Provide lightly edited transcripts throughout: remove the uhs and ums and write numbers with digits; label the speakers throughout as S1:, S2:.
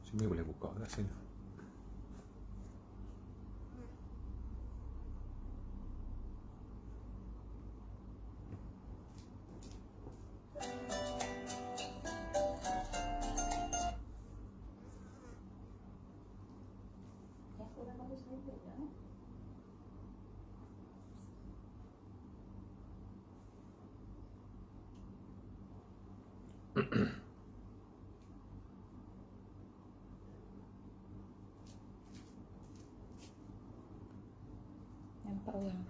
S1: Sini boleh buka kat sini.
S2: Nampak orang.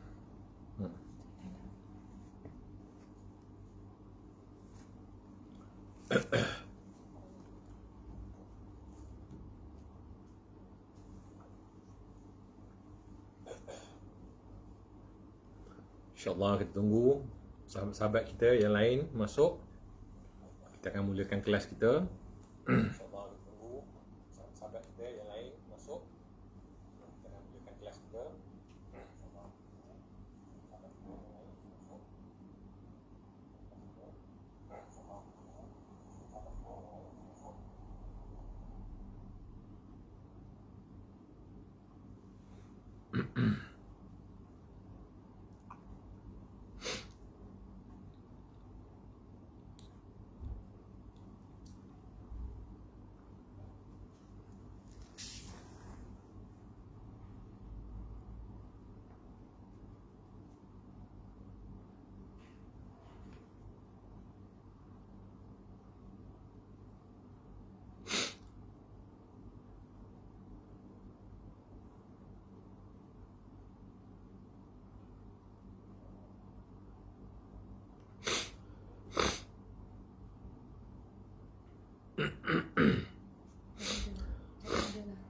S1: InsyaAllah kita tunggu sahabat-sahabat kita yang lain masuk. Kita akan mulakan kelas kita. InsyaAllah kita tunggu sahabat-sahabat kita yang lain masuk. Kita akan mulakan kelas kita.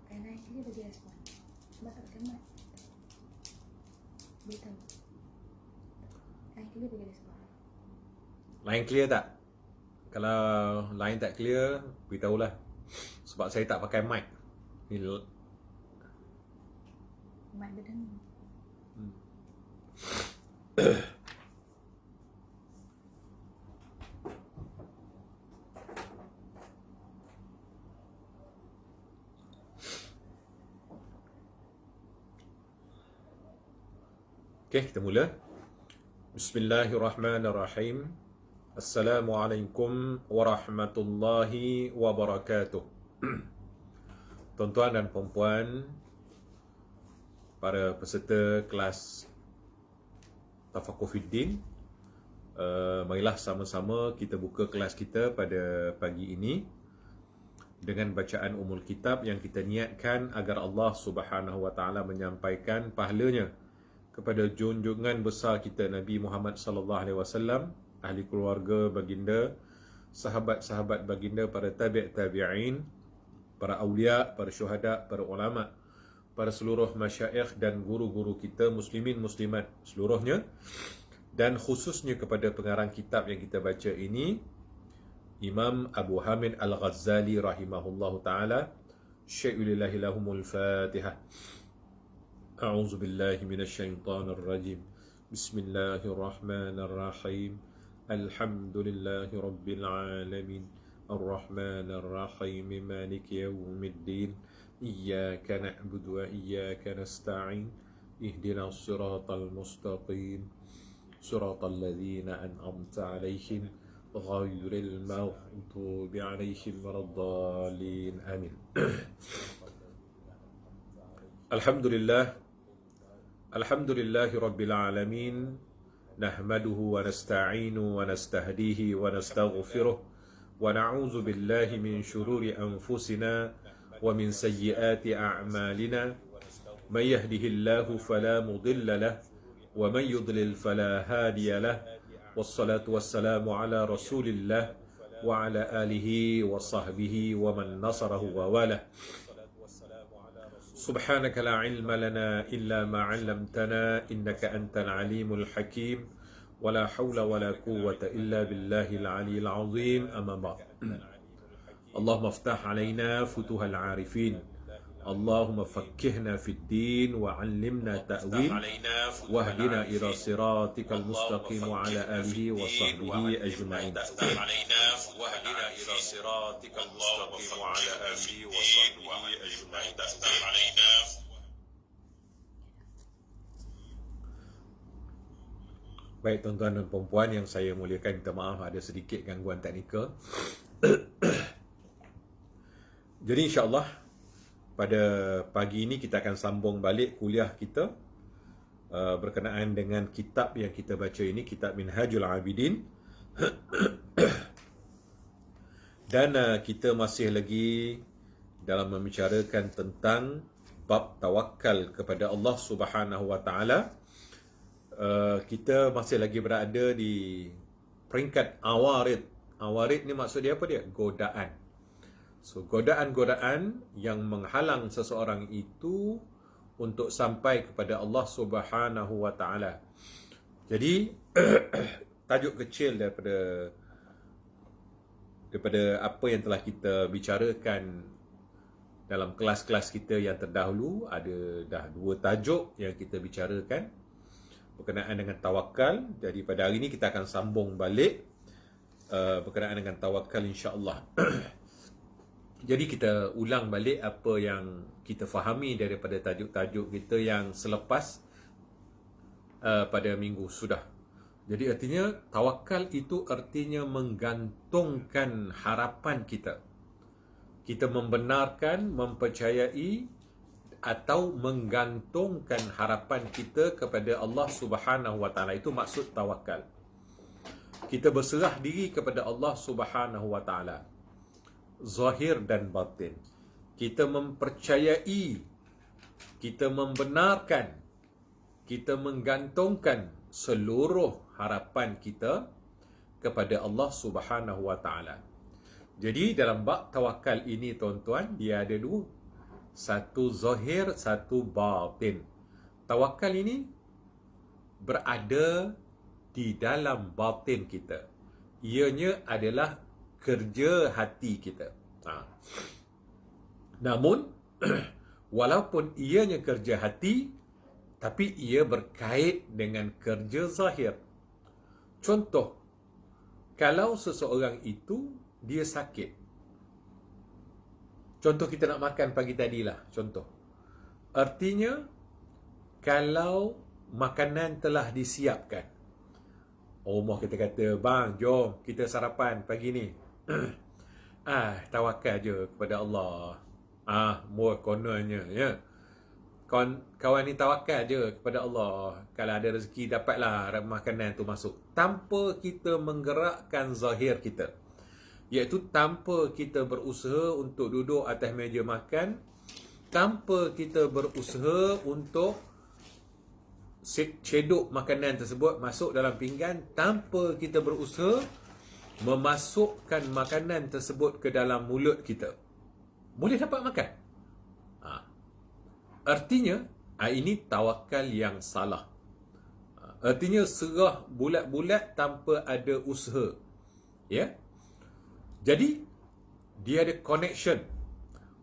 S2: Karena dia bagi respon. Sebab tak pakai mic. Dia tahu. Dia bagi respon.
S1: Line clear tak? Kalau line tak clear, beritahulah. Sebab saya tak pakai mic. Ni
S2: Mic berdengung.
S1: Okey, kita mula. Bismillahirrahmanirrahim. Assalamualaikum warahmatullahi wabarakatuh. Tuan-tuan dan puan-puan, para peserta kelas Tafaqquh Fiddin, marilah sama-sama kita buka kelas kita pada pagi ini dengan bacaan Ummul Kitab yang kita niatkan agar Allah Subhanahu wa taala menyampaikan pahalanya kepada junjungan besar kita Nabi Muhammad sallallahu alaihi wasallam, ahli keluarga baginda, sahabat-sahabat baginda, para tabi'in, para awliya, para syuhada, para ulama, para seluruh masyayikh dan guru-guru kita muslimin muslimat seluruhnya, dan khususnya kepada pengarang kitab yang kita baca ini, Imam Abu Hamid Al-Ghazali rahimahullahu taala. Syai'ulillahi lahumul Fatihah. أعوذ بالله من الشيطان الرجيم بسم الله الرحمن الرحيم الحمد لله رب العالمين الرحمن الرحيم مالك يوم الدين إياك نعبد وإياك نستعين اهدنا الصراط المستقيم صراط الذين أنعمت عليهم غير المغضوب عليهم ولا الضالين آمين. الحمد لله رب العالمين نحمده ونستعينه ونستهديه ونستغفره ونعوذ بالله من شرور أنفسنا ومن سيئات أعمالنا من يهده الله فلا مضل له ومن يضلل فلا هادي له والصلاة والسلام على رسول الله وعلى آله وصحبه ومن نصره ووالاه. سبحانك لا علم لنا إلا ما علمتنا إنك أنت العليم الحكيم ولا حول ولا قوة إلا بالله العلي العظيم. أما بعد، اللهم افتح علينا فتوح العارفين Allahumma fakkihna fid din wa 'allimna ta'wil wahdina ila siratikal mustaqim wa ala alihi wa sahbihi ajma'in. واهدنا إلى صراطك المستقيم وعلى آله وصحبه أجمعين. Baik tuan-tuan dan puan-puan yang saya muliakan, minta maaf ada sedikit gangguan teknikal. Jadi insya-Allah pada pagi ini kita akan sambung balik kuliah kita berkenaan dengan kitab yang kita baca ini, kitab Minhajul Abidin. Dan kita masih lagi dalam membicarakan tentang bab tawakal kepada Allah Subhanahu Wa Taala. Kita masih lagi berada di peringkat awarid. Awarid ni maksud dia apa dia? Godaan. So godaan-godaan yang menghalang seseorang itu untuk sampai kepada Allah Subhanahu Wa Taala. Jadi tajuk kecil daripada apa yang telah kita bicarakan dalam kelas-kelas kita yang terdahulu, ada dah 2 tajuk yang kita bicarakan berkenaan dengan tawakal. Jadi pada hari ini kita akan sambung balik berkenaan dengan tawakal insya-Allah. Jadi kita ulang balik apa yang kita fahami daripada tajuk-tajuk kita yang selepas pada minggu sudah. Jadi artinya tawakal itu artinya menggantungkan harapan kita. Kita membenarkan, mempercayai atau menggantungkan harapan kita kepada Allah Subhanahu Wa Taala. Itu maksud tawakal. Kita berserah diri kepada Allah Subhanahu Wa Taala, zahir dan batin. Kita mempercayai, kita membenarkan, kita menggantungkan seluruh harapan kita kepada Allah Subhanahu Wa Taala. Jadi dalam bab tawakal ini tuan-tuan, dia ada 2. Satu zahir, satu batin. Tawakal ini berada di dalam batin kita. Ianya adalah kerja hati kita. Namun walaupun ianya kerja hati, tapi ia berkait dengan kerja zahir. Contoh, kalau seseorang itu dia sakit. Contoh kita nak makan pagi tadilah, contoh. Artinya kalau makanan telah disiapkan. Rumah kita kata, "Bang, jom kita sarapan pagi ni." Tawakal je kepada Allah. More kononnya, ya. Kawan ni tawakal je kepada Allah. Kalau ada rezeki, dapatlah makanan tu masuk. Tanpa kita menggerakkan zahir kita. Iaitu tanpa kita berusaha untuk duduk atas meja makan. Tanpa kita berusaha untuk cedok makanan tersebut masuk dalam pinggan. Tanpa kita berusaha memasukkan makanan tersebut ke dalam mulut kita. Boleh dapat makan? Artinya, ini tawakal yang salah. Artinya serah bulat-bulat tanpa ada usaha. Ya? Jadi, dia ada connection.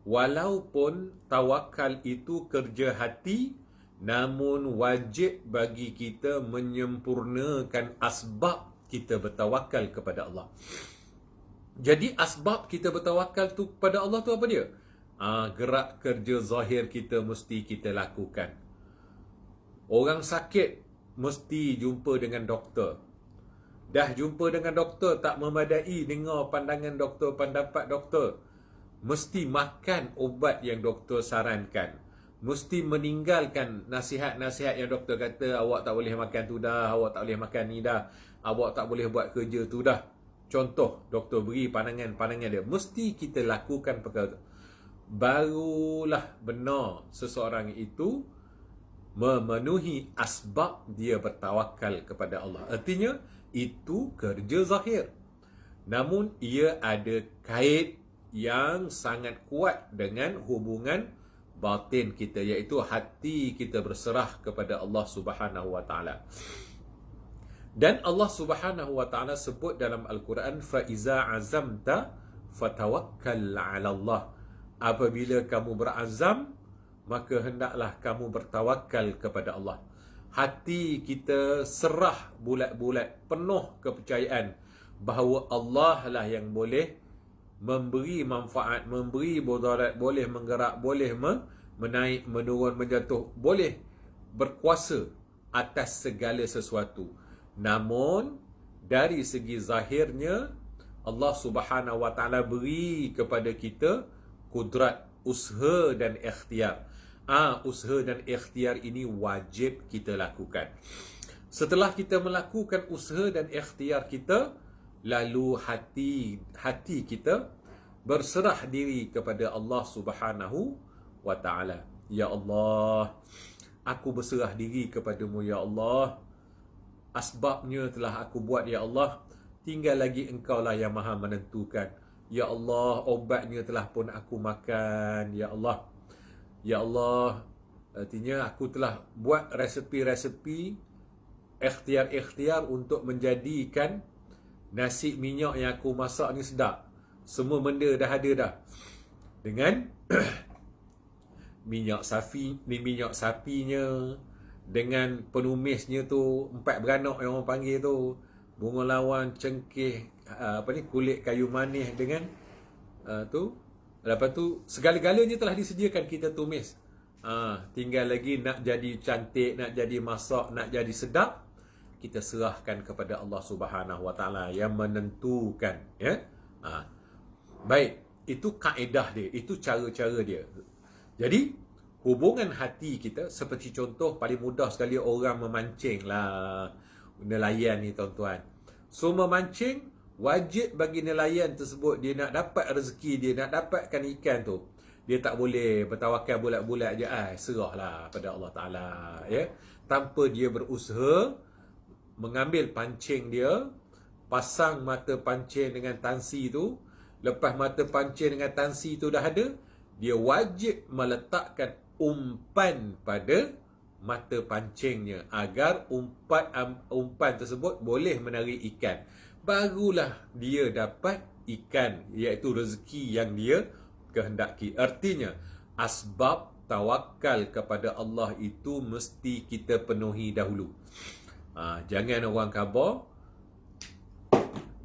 S1: Walaupun tawakal itu kerja hati, namun wajib bagi kita menyempurnakan asbab kita bertawakal kepada Allah. Jadi, asbab kita bertawakal tu kepada Allah tu apa dia? Gerak kerja zahir kita mesti kita lakukan. Orang sakit mesti jumpa dengan doktor. Dah jumpa dengan doktor tak memadai, dengar pandangan doktor, pendapat doktor, mesti makan ubat yang doktor sarankan. Mesti meninggalkan nasihat-nasihat yang doktor kata, awak tak boleh makan tu dah, awak tak boleh makan ni dah, awak tak boleh buat kerja tu dah. Contoh, doktor beri pandangan dia. Mesti kita lakukan perkara tu. Barulah benar seseorang itu memenuhi asbab dia bertawakal kepada Allah. Artinya, itu kerja zahir. Namun, ia ada kait yang sangat kuat dengan hubungan batin kita, iaitu hati kita berserah kepada Allah Subhanahu Wa Taala. Dan Allah Subhanahu Wa Taala sebut dalam Al-Quran, "Fa iza azamta fatawakkal 'ala Allah." apabila kamu berazam, maka hendaklah kamu bertawakal kepada Allah. Hati kita serah bulat-bulat, penuh kepercayaan bahawa Allah lah yang boleh memberi manfaat, memberi mudarat, boleh menggerak, boleh menaik, menurun, menjatuh, boleh berkuasa atas segala sesuatu. Namun dari segi zahirnya, Allah Subhanahu Wa Taala beri kepada kita kudrat, usaha dan ikhtiar. Usaha dan ikhtiar ini wajib kita lakukan. Setelah kita melakukan usaha dan ikhtiar kita, lalu hati kita berserah diri kepada Allah Subhanahu Wa Taala. Ya Allah, aku berserah diri kepadamu ya Allah. Asbabnya telah aku buat ya Allah. Tinggal lagi engkau lah yang maha menentukan. Ya Allah, obatnya telah pun aku makan. Ya Allah. Ya Allah, artinya aku telah buat resepi-resepi, ikhtiar-ikhtiar untuk menjadikan nasi minyak yang aku masak ni sedap. Semua benda dah ada dah. Dengan minyak sapinya, dengan penumisnya tu, 4 beranak yang orang panggil tu, bunga lawan, cengkeh, kulit kayu manis dengan tu. Lepas tu segala-galanya telah disediakan, kita tumis. Tinggal lagi nak jadi cantik, nak jadi masak, nak jadi sedap, kita serahkan kepada Allah Subhanahu Wa Taala yang menentukan, ya. Baik, itu kaedah dia, itu cara-cara dia. Jadi hubungan hati kita, seperti contoh paling mudah sekali, orang memancing lah, nelayan ni tuan-tuan. So memancing, wajib bagi nelayan tersebut, dia nak dapat rezeki, dia nak dapatkan ikan tu, dia tak boleh bertawakal bulat-bulat je, serahlah pada Allah Ta'ala, ya. Tanpa dia berusaha mengambil pancing dia, pasang mata pancing dengan tansi tu. Lepas mata pancing dengan tansi tu dah ada, dia wajib meletakkan umpan pada mata pancingnya agar umpan tersebut boleh menarik ikan. Barulah dia dapat ikan, iaitu rezeki yang dia kehendaki. Artinya, asbab tawakal kepada Allah itu mesti kita penuhi dahulu. Jangan orang khabar,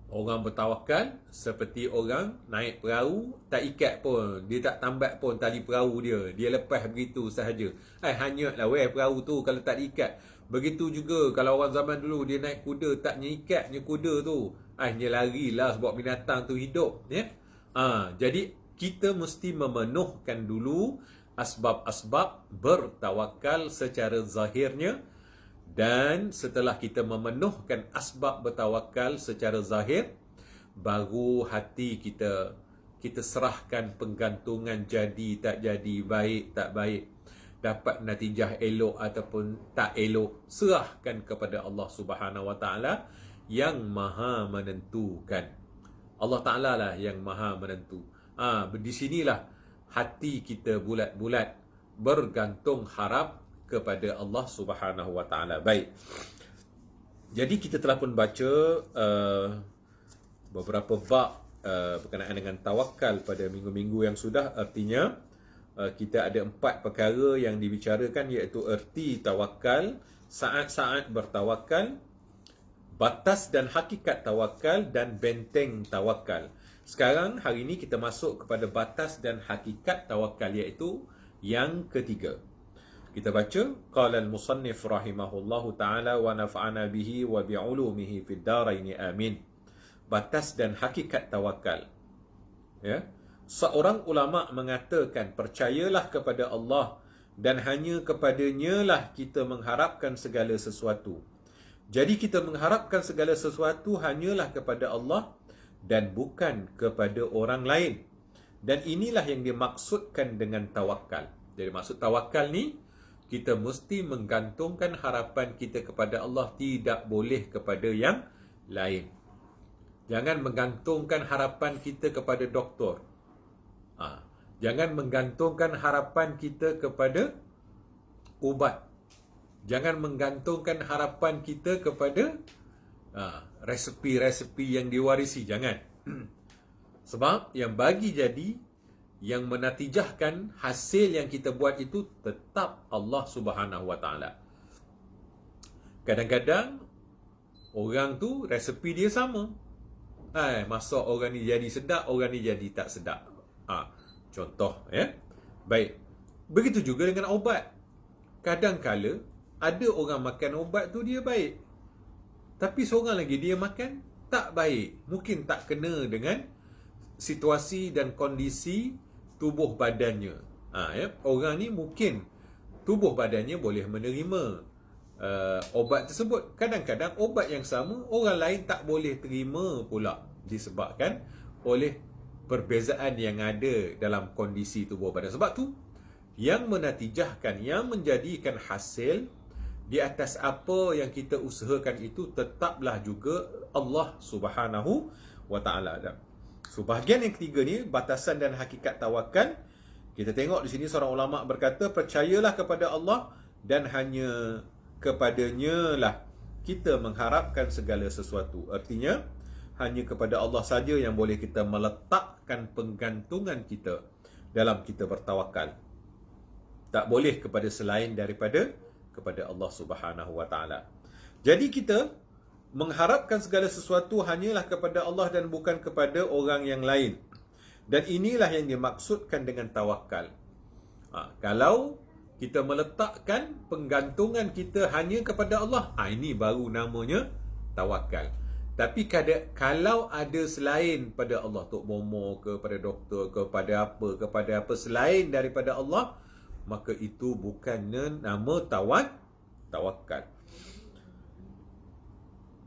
S1: orang bertawakal seperti orang naik perahu, tak ikat pun, dia tak tambat pun tali perahu dia lepas begitu sahaja. Hanyutlah perahu tu kalau tak diikat. Begitu juga kalau orang zaman dulu, dia naik kuda, tak nyikatnya kuda tu, dia larilah sebab binatang tu hidup, ya. Jadi kita mesti memenuhkan dulu asbab-asbab bertawakal secara zahirnya. Dan setelah kita memenuhkan asbab bertawakal secara zahir, baru hati kita serahkan penggantungan jadi tak jadi, baik tak baik, dapat natijah elok ataupun tak elok, serahkan kepada Allah Subhanahu Wa Taala yang maha menentukan. Allah Ta'ala lah yang maha menentu. Di sinilah hati kita bulat-bulat bergantung harap kepada Allah Subhanahu Wa Taala. Baik. Jadi kita telah pun baca beberapa bab berkenaan dengan tawakal pada minggu-minggu yang sudah. Artinya kita ada 4 perkara yang dibicarakan, iaitu erti tawakal, saat-saat bertawakal, batas dan hakikat tawakal, dan benteng tawakal. Sekarang hari ini kita masuk kepada batas dan hakikat tawakal, iaitu yang ketiga. Kita baca, qala al-musannif rahimahullahu ta'ala wa naf'ana bihi wa bi'ulumihi fid daraini amin. Batas dan hakikat tawakal. Ya. Seorang ulama mengatakan, percayalah kepada Allah dan hanya kepadanya lah kita mengharapkan segala sesuatu. Jadi kita mengharapkan segala sesuatu hanyalah kepada Allah dan bukan kepada orang lain. Dan inilah yang dimaksudkan dengan tawakal. Jadi maksud tawakal ni, kita mesti menggantungkan harapan kita kepada Allah, tidak boleh kepada yang lain. Jangan menggantungkan harapan kita kepada doktor. Jangan menggantungkan harapan kita kepada ubat. Jangan menggantungkan harapan kita kepada resepi-resepi yang diwarisi. Jangan. Sebab yang bagi jadi yang menatijahkan hasil yang kita buat itu tetap Allah Subhanahu Wa Taala. Kadang-kadang orang tu resepi dia sama. Masak orang ni jadi sedap, orang ni jadi tak sedap. Contoh ya. Baik. Begitu juga dengan obat. Kadang-kala ada orang makan obat tu dia baik. Tapi seorang lagi dia makan tak baik. Mungkin tak kena dengan situasi dan kondisi tubuh badannya. Orang ni mungkin tubuh badannya boleh menerima obat tersebut. Kadang-kadang obat yang sama orang lain tak boleh terima pula, disebabkan oleh perbezaan yang ada dalam kondisi tubuh badan. Sebab tu yang menatijahkan, yang menjadikan hasil di atas apa yang kita usahakan itu tetaplah juga Allah Subhanahu Wa Taala. So bahagian yang ketiga ni, batasan dan hakikat tawakal. Kita tengok di sini seorang ulama berkata, percayalah kepada Allah dan hanya kepadanya lah kita mengharapkan segala sesuatu. Artinya hanya kepada Allah saja yang boleh kita meletakkan penggantungan kita dalam kita bertawakal. Tak boleh kepada selain daripada kepada Allah Subhanahu Wa Taala. Jadi kita mengharapkan segala sesuatu hanyalah kepada Allah dan bukan kepada orang yang lain. Dan inilah yang dimaksudkan dengan tawakal. Kalau kita meletakkan penggantungan kita hanya kepada Allah, ini baru namanya tawakal. Tapi kalau ada selain pada Allah, Tok Momo ke, pada doktor ke, kepada apa selain daripada Allah, maka itu bukannya nama tawakal.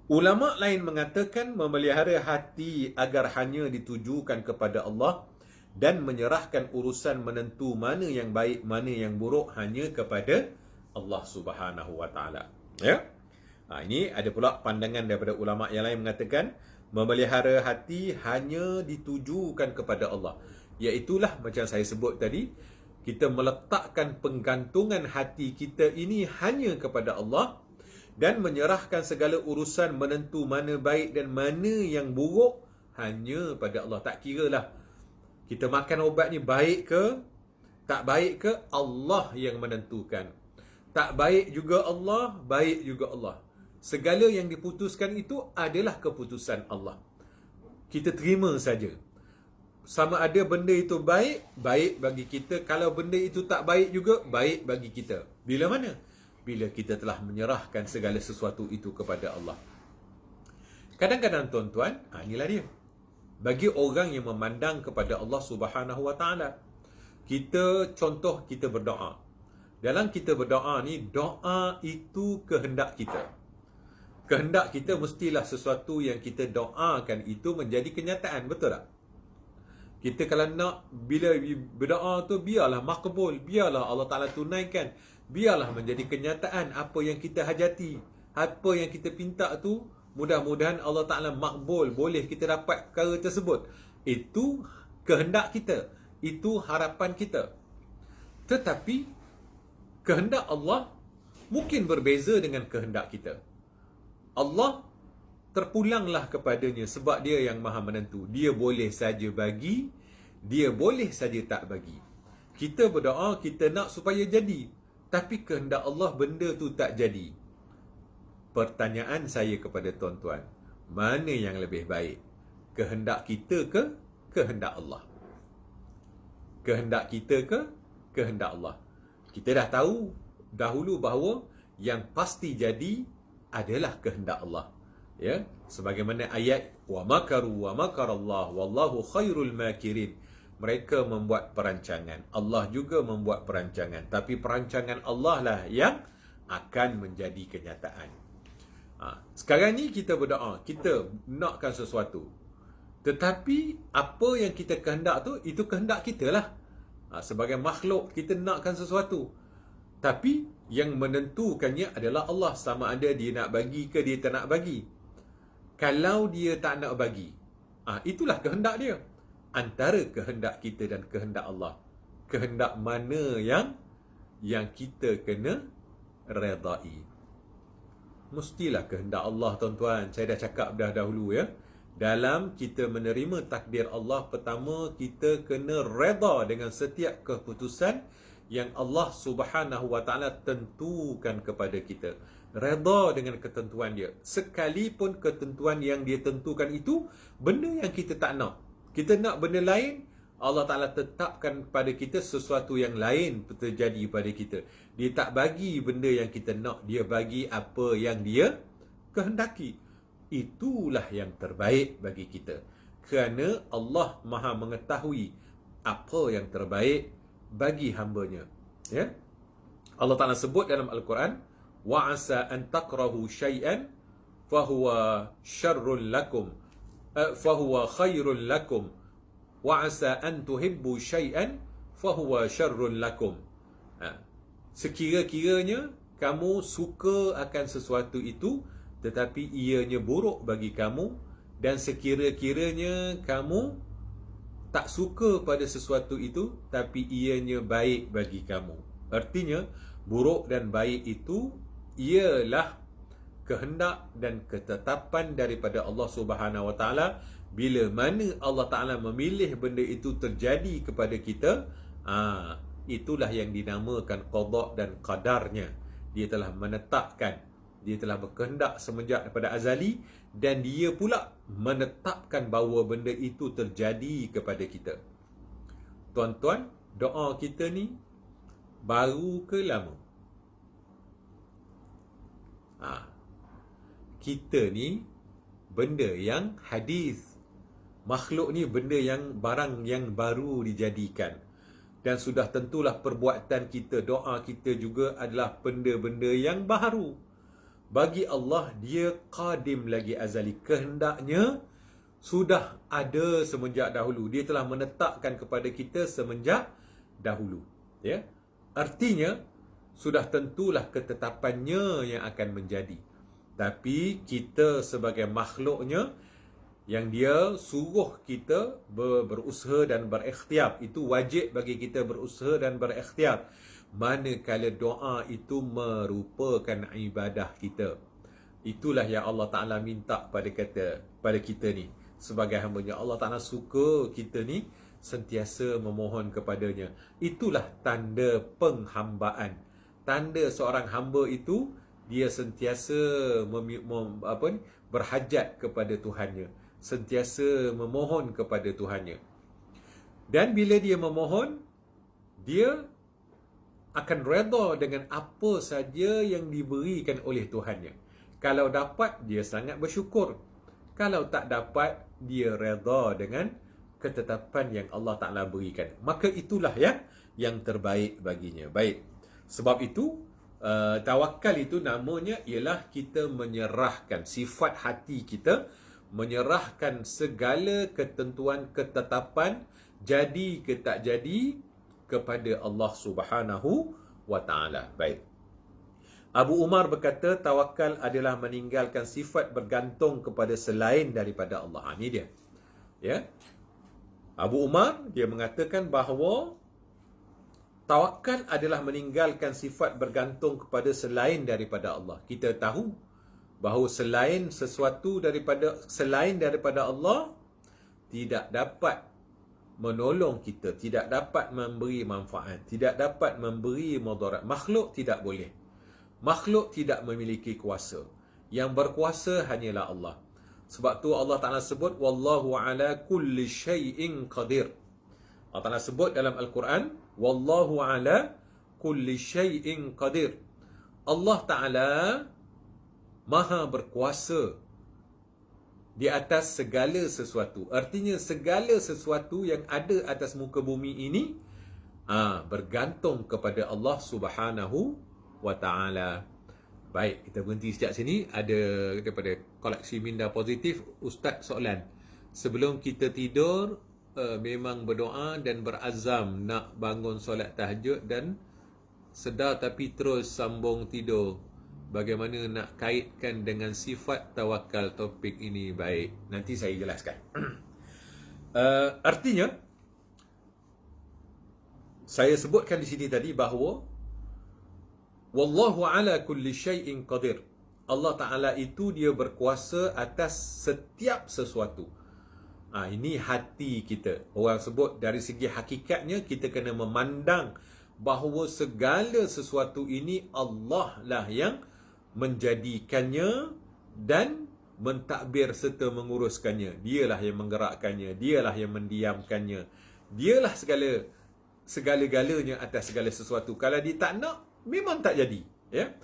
S1: Ulama lain mengatakan memelihara hati agar hanya ditujukan kepada Allah dan menyerahkan urusan menentu mana yang baik, mana yang buruk hanya kepada Allah Subhanahu Wa Taala. Ya. Ini ada pula pandangan daripada ulama yang lain mengatakan memelihara hati hanya ditujukan kepada Allah. Iaitulah macam saya sebut tadi, kita meletakkan penggantungan hati kita ini hanya kepada Allah dan menyerahkan segala urusan menentu mana baik dan mana yang buruk hanya pada Allah. Tak kiralah kita makan obat ni baik ke tak baik ke, Allah yang menentukan. Tak baik juga Allah, baik juga Allah. Segala yang diputuskan itu adalah keputusan Allah. Kita terima saja. Sama ada benda itu baik, baik bagi kita. Kalau benda itu tak baik juga, baik bagi kita. Bila mana? Bila kita telah menyerahkan segala sesuatu itu kepada Allah. Kadang-kadang tuan-tuan, inilah dia. Bagi orang yang memandang kepada Allah Subhanahu Wa Taala, kita berdoa. Dalam kita berdoa ni, doa itu kehendak kita. Kehendak kita mestilah sesuatu yang kita doakan itu menjadi kenyataan, betul tak? Kita kalau nak, bila berdoa tu, biarlah makbul, biarlah Allah Ta'ala tunaikan, biarlah menjadi kenyataan apa yang kita hajati, apa yang kita pinta tu, mudah-mudahan Allah Ta'ala makbul, boleh kita dapat perkara tersebut. Itu kehendak kita, itu harapan kita. Tetapi kehendak Allah mungkin berbeza dengan kehendak kita. Allah terpulanglah kepadanya sebab dia yang maha menentu. Dia boleh saja bagi, dia boleh saja tak bagi. Kita berdoa, kita nak supaya jadi, tapi kehendak Allah benda tu tak jadi. Pertanyaan saya kepada tuan-tuan, mana yang lebih baik? Kehendak kita ke kehendak Allah? Kehendak kita ke kehendak Allah? Kita dah tahu dahulu bahawa yang pasti jadi adalah kehendak Allah. Ya, sebagaimana ayat wa makaru wa makarallah wallahu khairul makirin. Mereka membuat perancangan, Allah juga membuat perancangan, tapi perancangan Allah lah yang akan menjadi kenyataan. Sekarang ni kita berdoa, kita nakkan sesuatu, tetapi apa yang kita kehendak tu, itu kehendak kita lah. Sebagai makhluk kita nakkan sesuatu, tapi yang menentukannya adalah Allah, sama ada dia nak bagi ke dia tak nak bagi. Kalau dia tak nak bagi, itulah kehendak dia. Antara kehendak kita dan kehendak Allah, kehendak mana yang kita kena redai? Mestilah kehendak Allah, tuan-tuan. Saya dah cakap dah dahulu ya. Dalam kita menerima takdir Allah, pertama kita kena redha dengan setiap keputusan yang Allah Subhanahu wa taala tentukan kepada kita. Redha dengan ketentuan dia. Sekalipun ketentuan yang dia tentukan itu benda yang kita tak nak. Kita nak benda lain, Allah Ta'ala tetapkan pada kita sesuatu yang lain terjadi pada kita. Dia tak bagi benda yang kita nak, dia bagi apa yang dia kehendaki. Itulah yang terbaik bagi kita. Kerana Allah Maha mengetahui apa yang terbaik bagi hamba-Nya. Ya? Allah Ta'ala sebut dalam Al-Quran, wa asa an takrahu syai'an fahuwa syarrun lakum fahuwa khairun lakum wa asa an tuhibbu syai'an fahuwa syarrun lakum. Sekira-kiranya kamu suka akan sesuatu itu, tetapi ianya buruk bagi kamu, dan sekira-kiranya kamu tak suka pada sesuatu itu, tapi ianya baik bagi kamu. Artinya, buruk dan baik itu ialah kehendak dan ketetapan daripada Allah Subhanahu Wa Taala. Bila mana Allah Taala memilih benda itu terjadi kepada kita, itulah yang dinamakan qada dan qadarnya. Dia telah menetapkan, dia telah berkehendak semenjak daripada azali, dan dia pula menetapkan bahawa benda itu terjadi kepada kita. Tuan-tuan, doa kita ni baru ke lama? Kita ni benda yang hadis. Makhluk ni benda yang barang yang baru dijadikan. Dan sudah tentulah perbuatan kita, doa kita juga adalah benda-benda yang baru. Bagi Allah, dia qadim lagi azali. Kehendaknya sudah ada semenjak dahulu. Dia telah menetapkan kepada kita semenjak dahulu. Ya? Artinya, sudah tentulah ketetapannya yang akan menjadi. Tapi kita sebagai makhluknya, yang dia suruh kita berusaha dan berikhtiar. Itu wajib bagi kita berusaha dan berikhtiar. Manakala doa itu merupakan ibadah kita. Itulah yang Allah Ta'ala minta pada kita ni. Sebagai hamba-Nya, Allah Ta'ala suka kita ni sentiasa memohon kepadanya. Itulah tanda penghambaan. Tanda seorang hamba itu, dia sentiasa berhajat kepada Tuhannya. Sentiasa memohon kepada Tuhannya. Dan bila dia memohon, dia akan redha dengan apa saja yang diberikan oleh Tuhannya. Kalau dapat, dia sangat bersyukur. Kalau tak dapat, dia redha dengan ketetapan yang Allah Ta'ala berikan. Maka itulah yang terbaik baginya. Baik. Sebab itu, tawakal itu namanya ialah kita menyerahkan sifat hati kita, menyerahkan segala ketentuan ketetapan, jadi ke tak jadi, kepada Allah Subhanahu wa Ta'ala. Baik. Abu Umar berkata, tawakal adalah meninggalkan sifat bergantung kepada selain daripada Allah. Ini dia. Ya. Abu Umar, dia mengatakan bahawa tawakal adalah meninggalkan sifat bergantung kepada selain daripada Allah. Kita tahu bahawa selain daripada Allah tidak dapat menolong kita, tidak dapat memberi manfaat, tidak dapat memberi mudarat. Makhluk tidak boleh. Makhluk tidak memiliki kuasa. Yang berkuasa hanyalah Allah. Sebab tu Allah Ta'ala sebut, wallahu ala kulli syai'in qadir. Allah Ta'ala sebut dalam Al-Quran, wallahu ala kulli syai'in qadir. Allah Ta'ala maha berkuasa di atas segala sesuatu. Artinya segala sesuatu yang ada atas muka bumi ini bergantung kepada Allah Subhanahu wa Ta'ala. Baik, kita berhenti sejak sini. Ada daripada koleksi minda positif, Ustaz soalan. Sebelum kita tidur, memang berdoa dan berazam nak bangun solat tahajud dan sedar tapi terus sambung tidur. Bagaimana nak kaitkan dengan sifat tawakal topik ini? Baik, nanti saya jelaskan. Artinya, saya sebutkan di sini tadi bahawa wallahu ala kulli syai'in qadir. Allah Ta'ala itu dia berkuasa atas setiap sesuatu. Ini hati kita. Orang sebut dari segi hakikatnya kita kena memandang bahawa segala sesuatu ini Allah lah yang menjadikannya dan mentadbir serta menguruskannya. Dialah yang menggerakkannya, dialah yang mendiamkannya. Dialah segala-galanya atas segala sesuatu. Kalau dia tak nak, memang tak jadi, ya.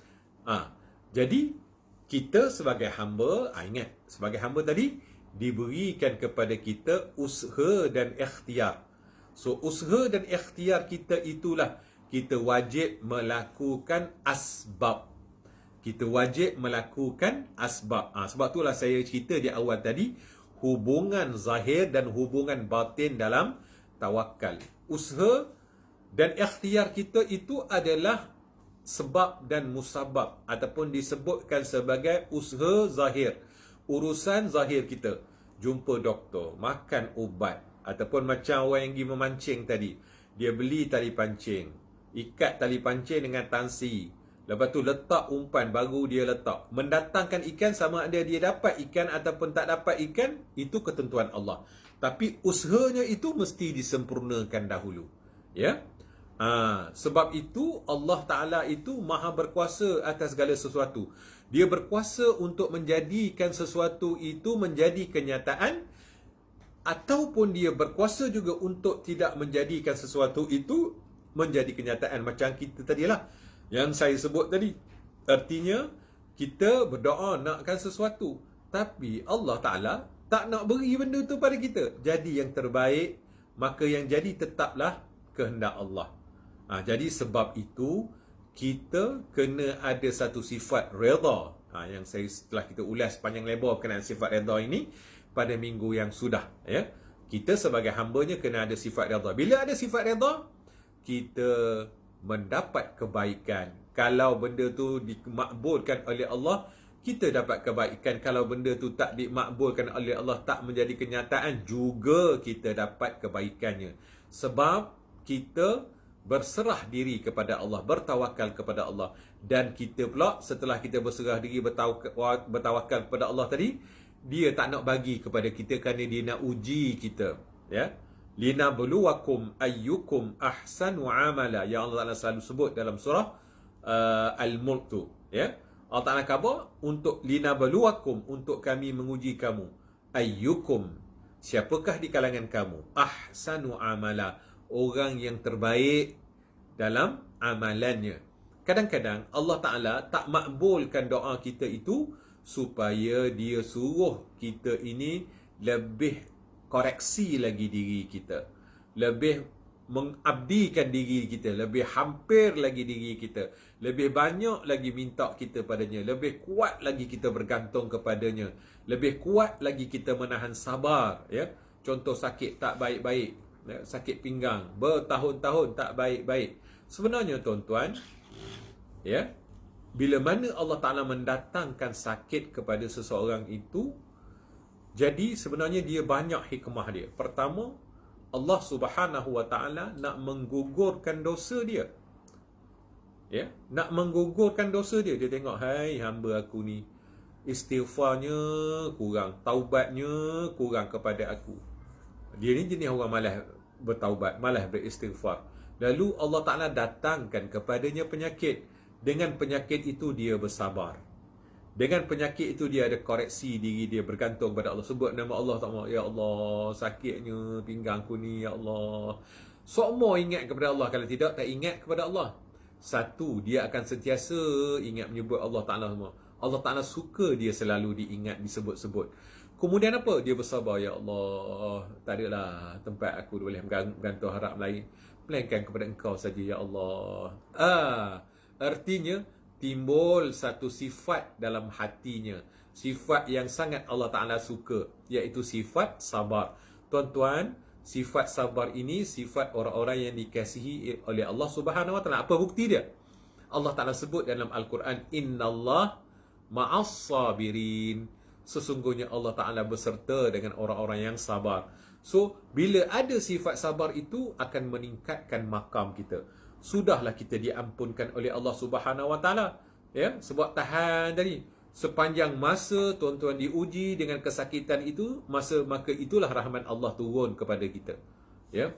S1: Jadi kita sebagai hamba, ingat, sebagai hamba tadi diberikan kepada kita usaha dan ikhtiar. So usaha dan ikhtiar kita itulah kita wajib melakukan asbab. Kita wajib melakukan asbab. Sebab itulah saya cerita di awal tadi, hubungan zahir dan hubungan batin dalam tawakal. Usaha dan ikhtiar kita itu adalah sebab dan musabab, ataupun disebutkan sebagai usaha zahir. Urusan zahir kita, jumpa doktor, makan ubat, ataupun macam orang yang pergi memancing tadi, dia beli tali pancing, ikat tali pancing dengan tansi, lepas tu letak umpan, baru dia letak. Mendatangkan ikan, sama ada dia dapat ikan ataupun tak dapat ikan, itu ketentuan Allah. Tapi usahanya itu mesti disempurnakan dahulu, ya. Sebab itu Allah Ta'ala itu maha berkuasa atas segala sesuatu. Dia berkuasa untuk menjadikan sesuatu itu menjadi kenyataan, ataupun dia berkuasa juga untuk tidak menjadikan sesuatu itu menjadi kenyataan. Macam kita tadilah yang saya sebut tadi. Artinya kita berdoa nakkan sesuatu, tapi Allah Ta'ala tak nak beri benda tu pada kita. Jadi yang terbaik, maka yang jadi tetaplah kehendak Allah. Jadi sebab itu kita kena ada satu sifat redha. Yang saya setelah kita ulas panjang lebar berkenaan sifat redha ini pada minggu yang sudah, ya. Kita sebagai hambanya kena ada sifat redha. Bila ada sifat redha, kita mendapat kebaikan. Kalau benda tu dimakbulkan oleh Allah, kita dapat kebaikan. Kalau benda tu tak dimakbulkan oleh Allah, tak menjadi kenyataan, juga kita dapat kebaikannya. Sebab kita berserah diri kepada Allah, bertawakal kepada Allah. Dan kita pula setelah kita berserah diri, bertawakal kepada Allah tadi, dia tak nak bagi kepada kita kerana dia nak uji kita, ya. Linabluwakum ayyukum ahsanu amala, yang Allah Ta'ala selalu sebut dalam surah Al-Mulk tu, ya. Allah Ta'ala khabar untuk linabluwakum, untuk kami menguji kamu. Ayyukum, siapakah di kalangan kamu? Ahsanu amala, orang yang terbaik dalam amalannya. Kadang-kadang Allah Ta'ala tak makbulkan doa kita itu supaya dia suruh kita ini lebih koreksi lagi diri kita, lebih mengabdikan diri kita, lebih hampir lagi diri kita, lebih banyak lagi minta kita padanya, lebih kuat lagi kita bergantung kepadanya, lebih kuat lagi kita menahan sabar, ya. Contoh sakit tak baik-baik, sakit pinggang bertahun-tahun tak baik-baik. Sebenarnya tuan-tuan, ya, bila mana Allah Ta'ala mendatangkan sakit kepada seseorang itu, jadi sebenarnya dia banyak hikmah dia. Pertama, Allah Subhanahu Wa Ta'ala nak menggugurkan dosa dia, ya, nak menggugurkan dosa dia. Dia tengok, hai hamba aku ni istighfarnya kurang, taubatnya kurang kepada aku. Dia ni jenis orang malas bertaubat, malas beristighfar. Lalu Allah Ta'ala datangkan kepadanya penyakit. Dengan penyakit itu dia bersabar. Dengan penyakit itu dia ada koreksi diri dia, bergantung pada Allah. Sebut nama Allah Ta'ala, ya Allah, sakitnya pinggangku ni, ya Allah. Semua ingat kepada Allah. Kalau tidak, tak ingat kepada Allah. Satu, dia akan sentiasa ingat menyebut Allah Ta'ala semua. Allah Ta'ala suka dia selalu diingat, disebut-sebut. Kemudian apa? Dia bersabar, ya Allah, tak adalah tempat aku boleh bergantung harap lain, melainkan kepada Engkau saja, ya Allah. Artinya timbul satu sifat dalam hatinya, sifat yang sangat Allah Ta'ala suka, iaitu sifat sabar. Tuan-tuan, sifat sabar ini sifat orang-orang yang dikasihi oleh Allah Subhanahu Wa Ta'ala. Apa bukti dia? Allah Ta'ala sebut dalam Al-Quran, Innallah ma'as sabirin. Sesungguhnya Allah Ta'ala berserta dengan orang-orang yang sabar. So, bila ada sifat sabar itu akan meningkatkan makam kita. Sudahlah kita diampunkan oleh Allah Subhanahu Wa Ta'ala, ya, sebab tahan tadi. Sepanjang masa tuan-tuan diuji dengan kesakitan itu, maka itulah rahmat Allah turun kepada kita. Ya.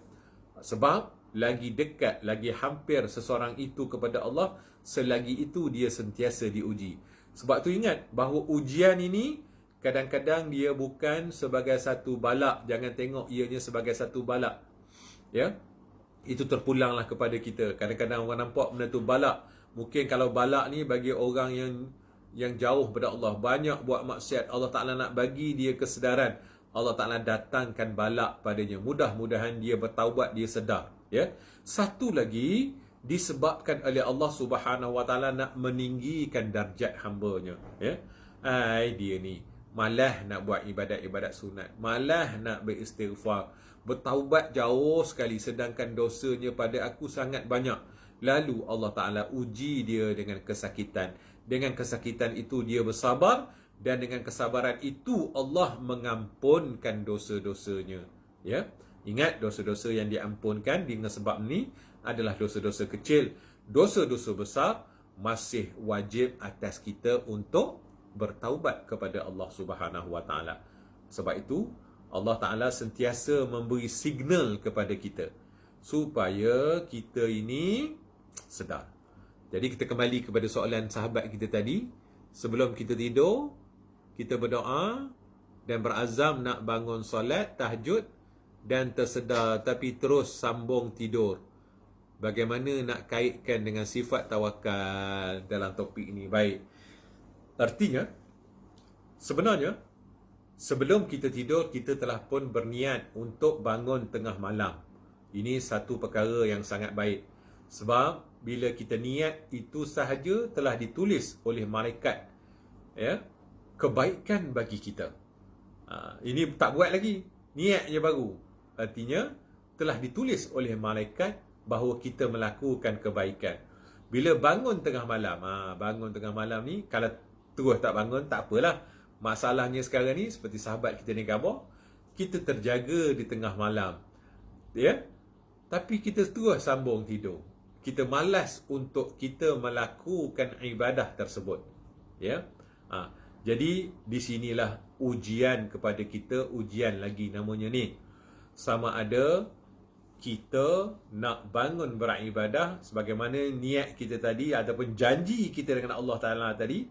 S1: Sebab lagi dekat, lagi hampir seseorang itu kepada Allah, selagi itu dia sentiasa diuji. Sebab tu ingat bahawa ujian ini kadang-kadang dia bukan sebagai satu balak. Jangan tengok ianya sebagai satu balak. Ya. Itu terpulanglah kepada kita. Kadang-kadang orang nampak benda tu balak. Mungkin kalau balak ni bagi orang yang jauh pada Allah, banyak buat maksiat, Allah Ta'ala nak bagi dia kesedaran, Allah Ta'ala datangkan balak padanya. Mudah-mudahan dia bertaubat, dia sedar. Ya. Satu lagi, disebabkan oleh Allah Subhanahu Wa Ta'ala nak meninggikan darjat hamba-Nya. Ya. Dia ni malah nak buat ibadat-ibadat sunat, malah nak beristighfar, bertaubat jauh sekali, sedangkan dosanya pada aku sangat banyak. Lalu Allah Ta'ala uji dia dengan kesakitan. Dengan kesakitan itu dia bersabar, dan dengan kesabaran itu Allah mengampunkan dosa-dosanya. Ya. Ingat, dosa-dosa yang diampunkan dengan sebab ni adalah dosa-dosa kecil. Dosa-dosa besar masih wajib atas kita untuk bertaubat kepada Allah Subhanahu Wa Ta'ala. Sebab itu Allah Ta'ala sentiasa memberi signal kepada kita supaya kita ini sedar. Jadi kita kembali kepada soalan sahabat kita tadi. Sebelum kita tidur, kita berdoa dan berazam nak bangun solat tahajud dan tersedar tapi terus sambung tidur. Bagaimana nak kaitkan dengan sifat tawakal dalam topik ini? Baik. Artinya, sebenarnya sebelum kita tidur, kita telah pun berniat untuk bangun tengah malam. Ini satu perkara yang sangat baik. Sebab bila kita niat, itu sahaja telah ditulis oleh malaikat, ya, kebaikan bagi kita. Ini tak buat lagi, niat je baru. Artinya telah ditulis oleh malaikat bahawa kita melakukan kebaikan. Bila bangun tengah malam, bangun tengah malam ni, kalau terus tak bangun, tak apalah. Masalahnya sekarang ni, seperti sahabat kita ni khabar, kita terjaga di tengah malam, ya, tapi kita terus sambung tidur. Kita malas untuk kita melakukan ibadah tersebut. Ya. Jadi di sinilah ujian kepada kita, ujian lagi namanya ni. Sama ada kita nak bangun beribadah sebagaimana niat kita tadi ataupun janji kita dengan Allah Ta'ala tadi,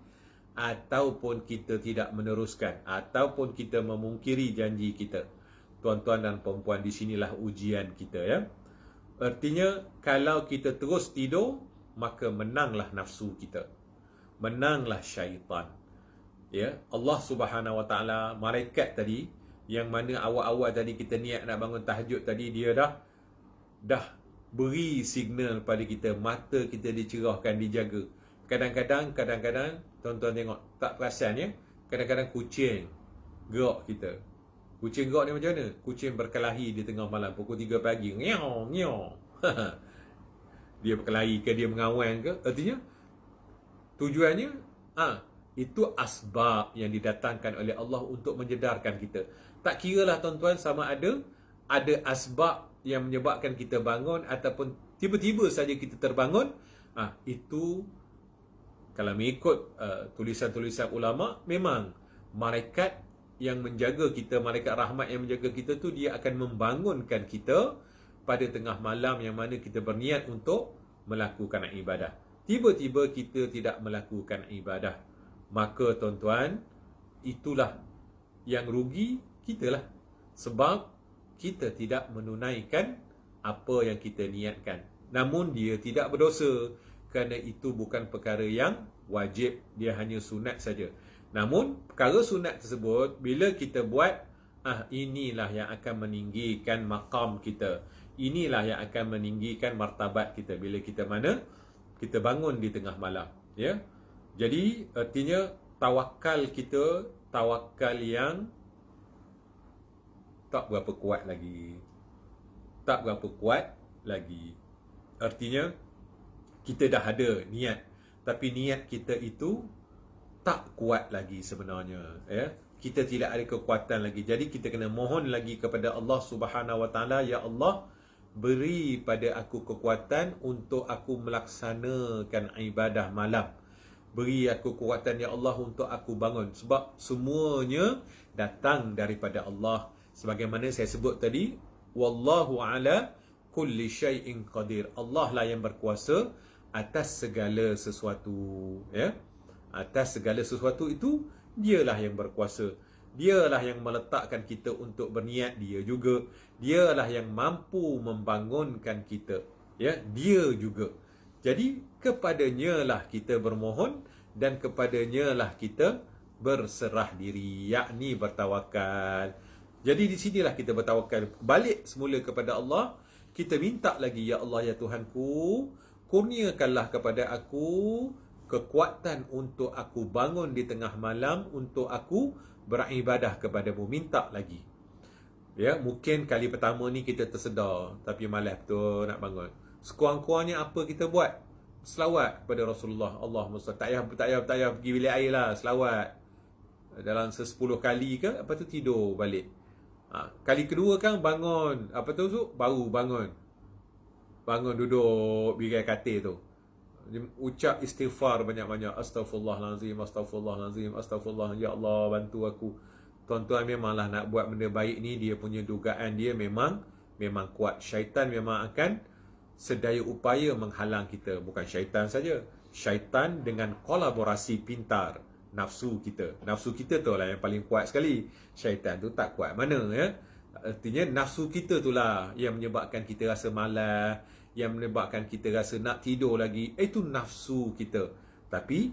S1: ataupun kita tidak meneruskan, ataupun kita memungkiri janji kita. Tuan-tuan dan puan-puan, di sinilah ujian kita, ya. Artinya, kalau kita terus tidur, maka menanglah nafsu kita. Menanglah syaitan. Ya, Allah Subhanahu Wa Ta'ala, malaikat tadi, yang mana awal-awal tadi kita niat nak bangun tahajud tadi, dia dah beri signal pada kita, mata kita dicerahkan, dijaga. Kadang-kadang, tuan-tuan tengok, tak perasan ya, kadang-kadang kucing gerak kita. Kucing gerak ni macam mana? Kucing berkelahi di tengah malam pukul 3 pagi. Nyaw, nyaw. Dia berkelahi ke, dia mengawal ke? Artinya, tujuannya, itu asbab yang didatangkan oleh Allah untuk menjedarkan kita. Tak kiralah tuan-tuan sama ada asbab yang menyebabkan kita bangun ataupun tiba-tiba saja kita terbangun. Itu kalau mengikut tulisan-tulisan ulama, memang malaikat yang menjaga kita, malaikat rahmat yang menjaga kita tu, dia akan membangunkan kita pada tengah malam yang mana kita berniat untuk melakukan ibadah. Tiba-tiba kita tidak melakukan ibadah, maka tuan-tuan, itulah yang rugi kita lah. Sebab kita tidak menunaikan apa yang kita niatkan. Namun dia tidak berdosa, kerana itu bukan perkara yang wajib, dia hanya sunat saja. Namun perkara sunat tersebut bila kita buat, inilah yang akan meninggikan maqam kita. Inilah yang akan meninggikan martabat kita bila kita bangun di tengah malam, ya. Jadi artinya tawakal kita, tawakal yang tak berapa kuat lagi. Tak berapa kuat lagi. Artinya kita dah ada niat, tapi niat kita itu tak kuat lagi sebenarnya, ya. Kita tidak ada kekuatan lagi. Jadi kita kena mohon lagi kepada Allah Subhanahu Wa Ta'ala, ya Allah, beri pada aku kekuatan untuk aku melaksanakan ibadah malam. Beri aku kekuatan ya Allah untuk aku bangun. Sebab semuanya datang daripada Allah. Sebagaimana saya sebut tadi, wallahu ala kulli syai'in qadir. Allah lah yang berkuasa atas segala sesuatu, ya. Atas segala sesuatu itu dialah yang berkuasa. Dialah yang meletakkan kita untuk berniat, dia juga. Dialah yang mampu membangunkan kita, ya, dia juga. Jadi kepadanya lah kita bermohon dan kepadanya lah kita berserah diri, yakni bertawakal. Jadi di sinilah kita bertawakal, balik semula kepada Allah. Kita minta lagi, ya Allah, ya Tuhanku, kurniakanlah kepada aku kekuatan untuk aku bangun di tengah malam, untuk aku beribadah kepadamu. Minta lagi. Ya, mungkin kali pertama ni kita tersedar, tapi malas betul nak bangun. Sekurang-kurangnya apa kita buat? Selawat kepada Rasulullah. Allahumma salli. Tak payah pergi bilik air lah, selawat dalam 10 kali ke, apa tu tidur balik. Kali kedua kan bangun, apa tu baru bangun duduk birai katil tu, ucap istighfar banyak-banyak. Astaghfirullahalazim, astaghfirullahalazim, astaghfirullah. Ya Allah, bantu aku. Tuan-tuan, memanglah nak buat benda baik ni, dia punya dugaan dia memang kuat. Syaitan memang akan sedaya upaya menghalang kita. Bukan syaitan saja, syaitan dengan kolaborasi pintar nafsu kita. Nafsu kita tu lah yang paling kuat sekali. Syaitan tu tak kuat mana, ya. Artinya nafsu kita tu lah yang menyebabkan kita rasa malas, yang menyebabkan kita rasa nak tidur lagi. Itu nafsu kita. Tapi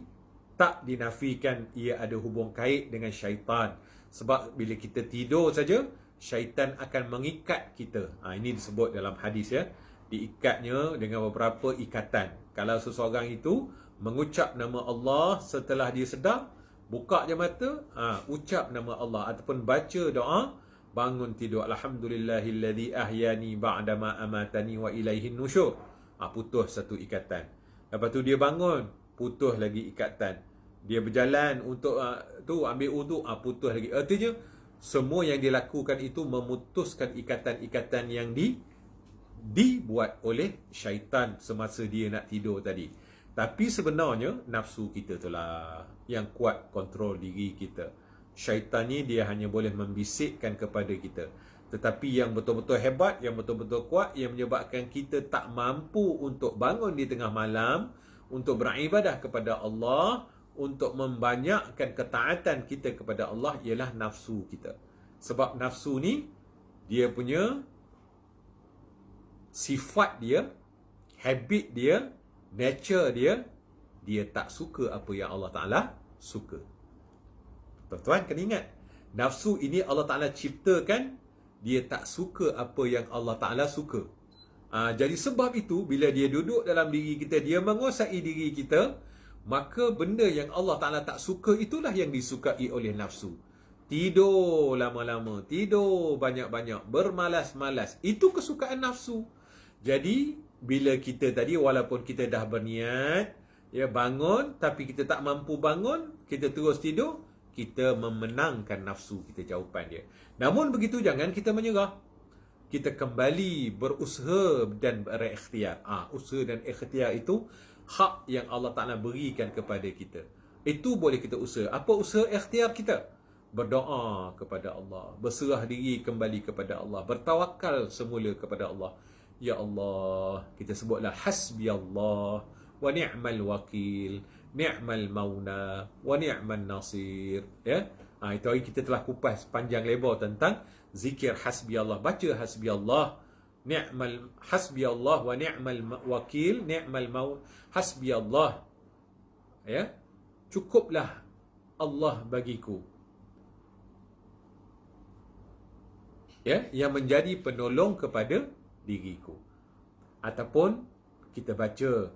S1: tak dinafikan ia ada hubung kait dengan syaitan. Sebab bila kita tidur saja, syaitan akan mengikat kita. Ini disebut dalam hadis, ya. Diikatnya dengan beberapa ikatan. Kalau seseorang itu mengucap nama Allah setelah dia sedar, buka je mata, ucap nama Allah ataupun baca doa bangun tidur, alhamdulillahilladzi ahyani ba'dama amatani wa ilaihin nusyur. Putus satu ikatan. Lepas tu dia bangun, putus lagi ikatan. Dia berjalan untuk ambil wuduk, putus lagi. Artinya semua yang dilakukan itu memutuskan ikatan-ikatan yang dibuat oleh syaitan semasa dia nak tidur tadi. Tapi sebenarnya nafsu kita itulah yang kuat kontrol diri kita. Syaitan ni dia hanya boleh membisikkan kepada kita. Tetapi yang betul-betul hebat, yang betul-betul kuat, yang menyebabkan kita tak mampu untuk bangun di tengah malam, untuk beribadah kepada Allah, untuk membanyakkan ketaatan kita kepada Allah, ialah nafsu kita. Sebab nafsu ni, dia punya sifat dia, habit dia, nature dia, dia tak suka apa yang Allah Ta'ala suka. Tuan-tuan kena ingat, nafsu ini Allah Ta'ala ciptakan, dia tak suka apa yang Allah Ta'ala suka. Jadi sebab itu, bila dia duduk dalam diri kita, dia menguasai diri kita, maka benda yang Allah Ta'ala tak suka itulah yang disukai oleh nafsu. Tidur lama-lama, tidur banyak-banyak, bermalas-malas, itu kesukaan nafsu. Jadi bila kita tadi, walaupun kita dah berniat, ya, bangun, tapi kita tak mampu bangun, kita terus tidur, kita memenangkan nafsu kita jawapan dia. Namun begitu, jangan kita menyerah. Kita kembali berusaha dan berikhtiar. Usaha dan ikhtiar itu hak yang Allah Ta'ala berikan kepada kita. Itu boleh kita usaha. Apa usaha ikhtiar kita? Berdoa kepada Allah, berserah diri kembali kepada Allah, bertawakal semula kepada Allah. Ya Allah, kita sebutlah hasbi Allah wa ni'mal wakil, ni'mal mauna wa ni'mal nasir, ya. Itu hari kita telah kupas panjang lebar tentang zikir hasbi Allah. Baca hasbi Allah, hasbi Allah wa ni'mal wakil, ni'mal mauna, hasbi Allah, ya. Cukuplah Allah bagiku, ya, yang menjadi penolong kepada diriku. Ataupun kita baca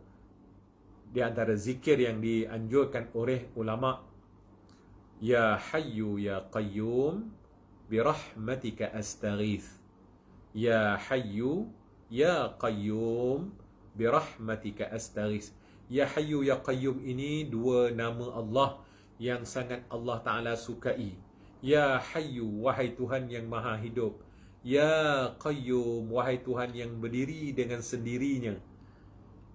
S1: di antara zikir yang dianjurkan oleh ulama, ya hayyu ya qayyum birahmatika astaghith, ya hayyu ya qayyum birahmatika astaghith. Ya hayyu ya qayyum ini dua nama Allah yang sangat Allah Ta'ala sukai. Ya hayyu, wahai Tuhan yang maha hidup. Ya qayyum, wahai Tuhan yang berdiri dengan sendirinya.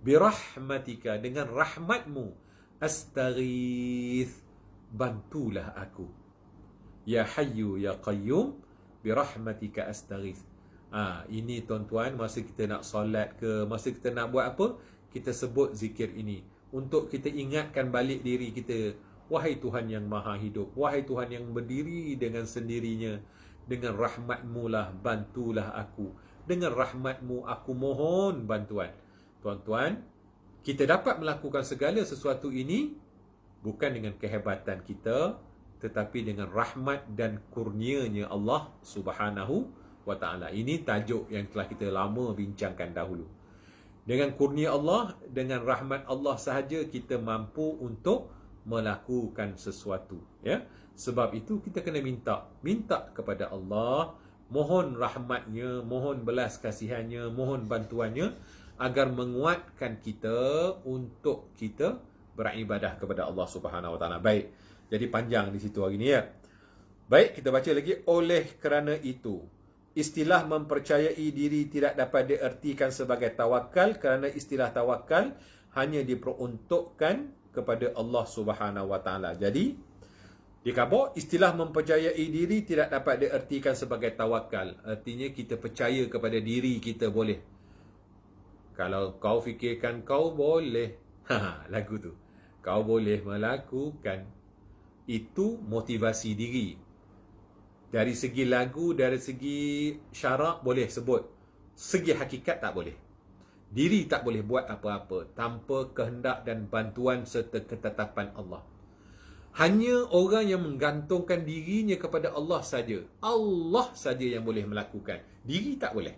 S1: Birahmatika, dengan rahmatmu. astaghith, bantulah aku. Ya Hayyu Ya Qayyum birahmatika astaghith. Ini tuan-tuan, masa kita nak solat ke, masa kita nak buat apa, kita sebut zikir ini untuk kita ingatkan balik diri kita. Wahai Tuhan yang maha hidup, wahai Tuhan yang berdiri dengan sendirinya, dengan rahmat-Mu lah bantulah aku. Dengan rahmat-Mu aku mohon bantuan. Tuan-tuan, kita dapat melakukan segala sesuatu ini bukan dengan kehebatan kita, tetapi dengan rahmat dan kurnianya Allah Subhanahu wa ta'ala. Ini tajuk yang telah kita lama bincangkan dahulu. Dengan kurnia Allah, dengan rahmat Allah sahaja kita mampu untuk melakukan sesuatu, ya. Sebab itu kita kena minta kepada Allah, mohon rahmatnya, mohon belas kasihannya, mohon bantuannya agar menguatkan kita untuk kita beribadah kepada Allah Subhanahu wa ta'ala. Baik. Jadi panjang di situ hari ni, ya. Baik, kita baca lagi. Oleh kerana itu, istilah mempercayai diri tidak dapat diertikan sebagai tawakal kerana istilah tawakal hanya diperuntukkan kepada Allah Subhanahu wa ta'ala. Jadi, dikabur, istilah mempercayai diri tidak dapat diertikan sebagai tawakal. Artinya kita percaya kepada diri kita boleh. Kalau kau fikirkan kau boleh. Lagu tu. Kau boleh melakukan. Itu motivasi diri. Dari segi lagu, dari segi syarak boleh sebut. Segi hakikat tak boleh. Diri tak boleh buat apa-apa tanpa kehendak dan bantuan serta ketetapan Allah. Hanya orang yang menggantungkan dirinya kepada Allah saja. Allah saja yang boleh melakukan. Diri tak boleh.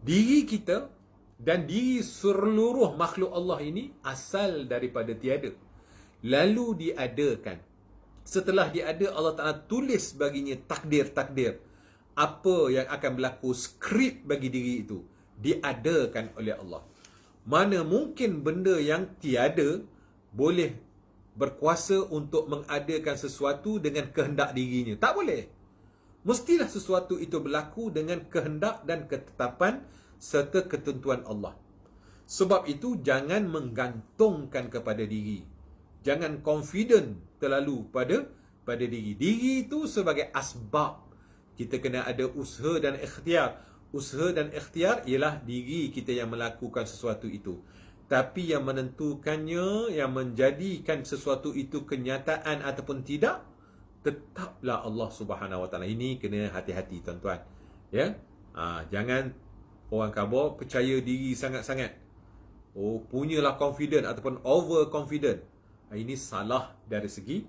S1: Diri kita dan diri seluruh makhluk Allah ini asal daripada tiada. Lalu diadakan. Setelah diada, Allah Ta'ala tulis baginya takdir-takdir. Apa yang akan berlaku, skrip bagi diri itu diadakan oleh Allah. Mana mungkin benda yang tiada boleh berkuasa untuk mengadakan sesuatu dengan kehendak dirinya. Tak boleh. Mestilah sesuatu itu berlaku dengan kehendak dan ketetapan serta ketentuan Allah. Sebab itu jangan menggantungkan kepada diri. Jangan confident terlalu pada diri. Diri itu sebagai asbab. Kita kena ada usaha dan ikhtiar. Usaha dan ikhtiar ialah diri kita yang melakukan sesuatu itu. Tapi yang menentukannya, yang menjadikan sesuatu itu kenyataan ataupun tidak, tetaplah Allah Subhanahu wa ta'ala. Ini kena hati-hati tuan-tuan. Ya? Jangan orang kabur percaya diri sangat-sangat. Punyalah confident ataupun over confident. Ini salah dari segi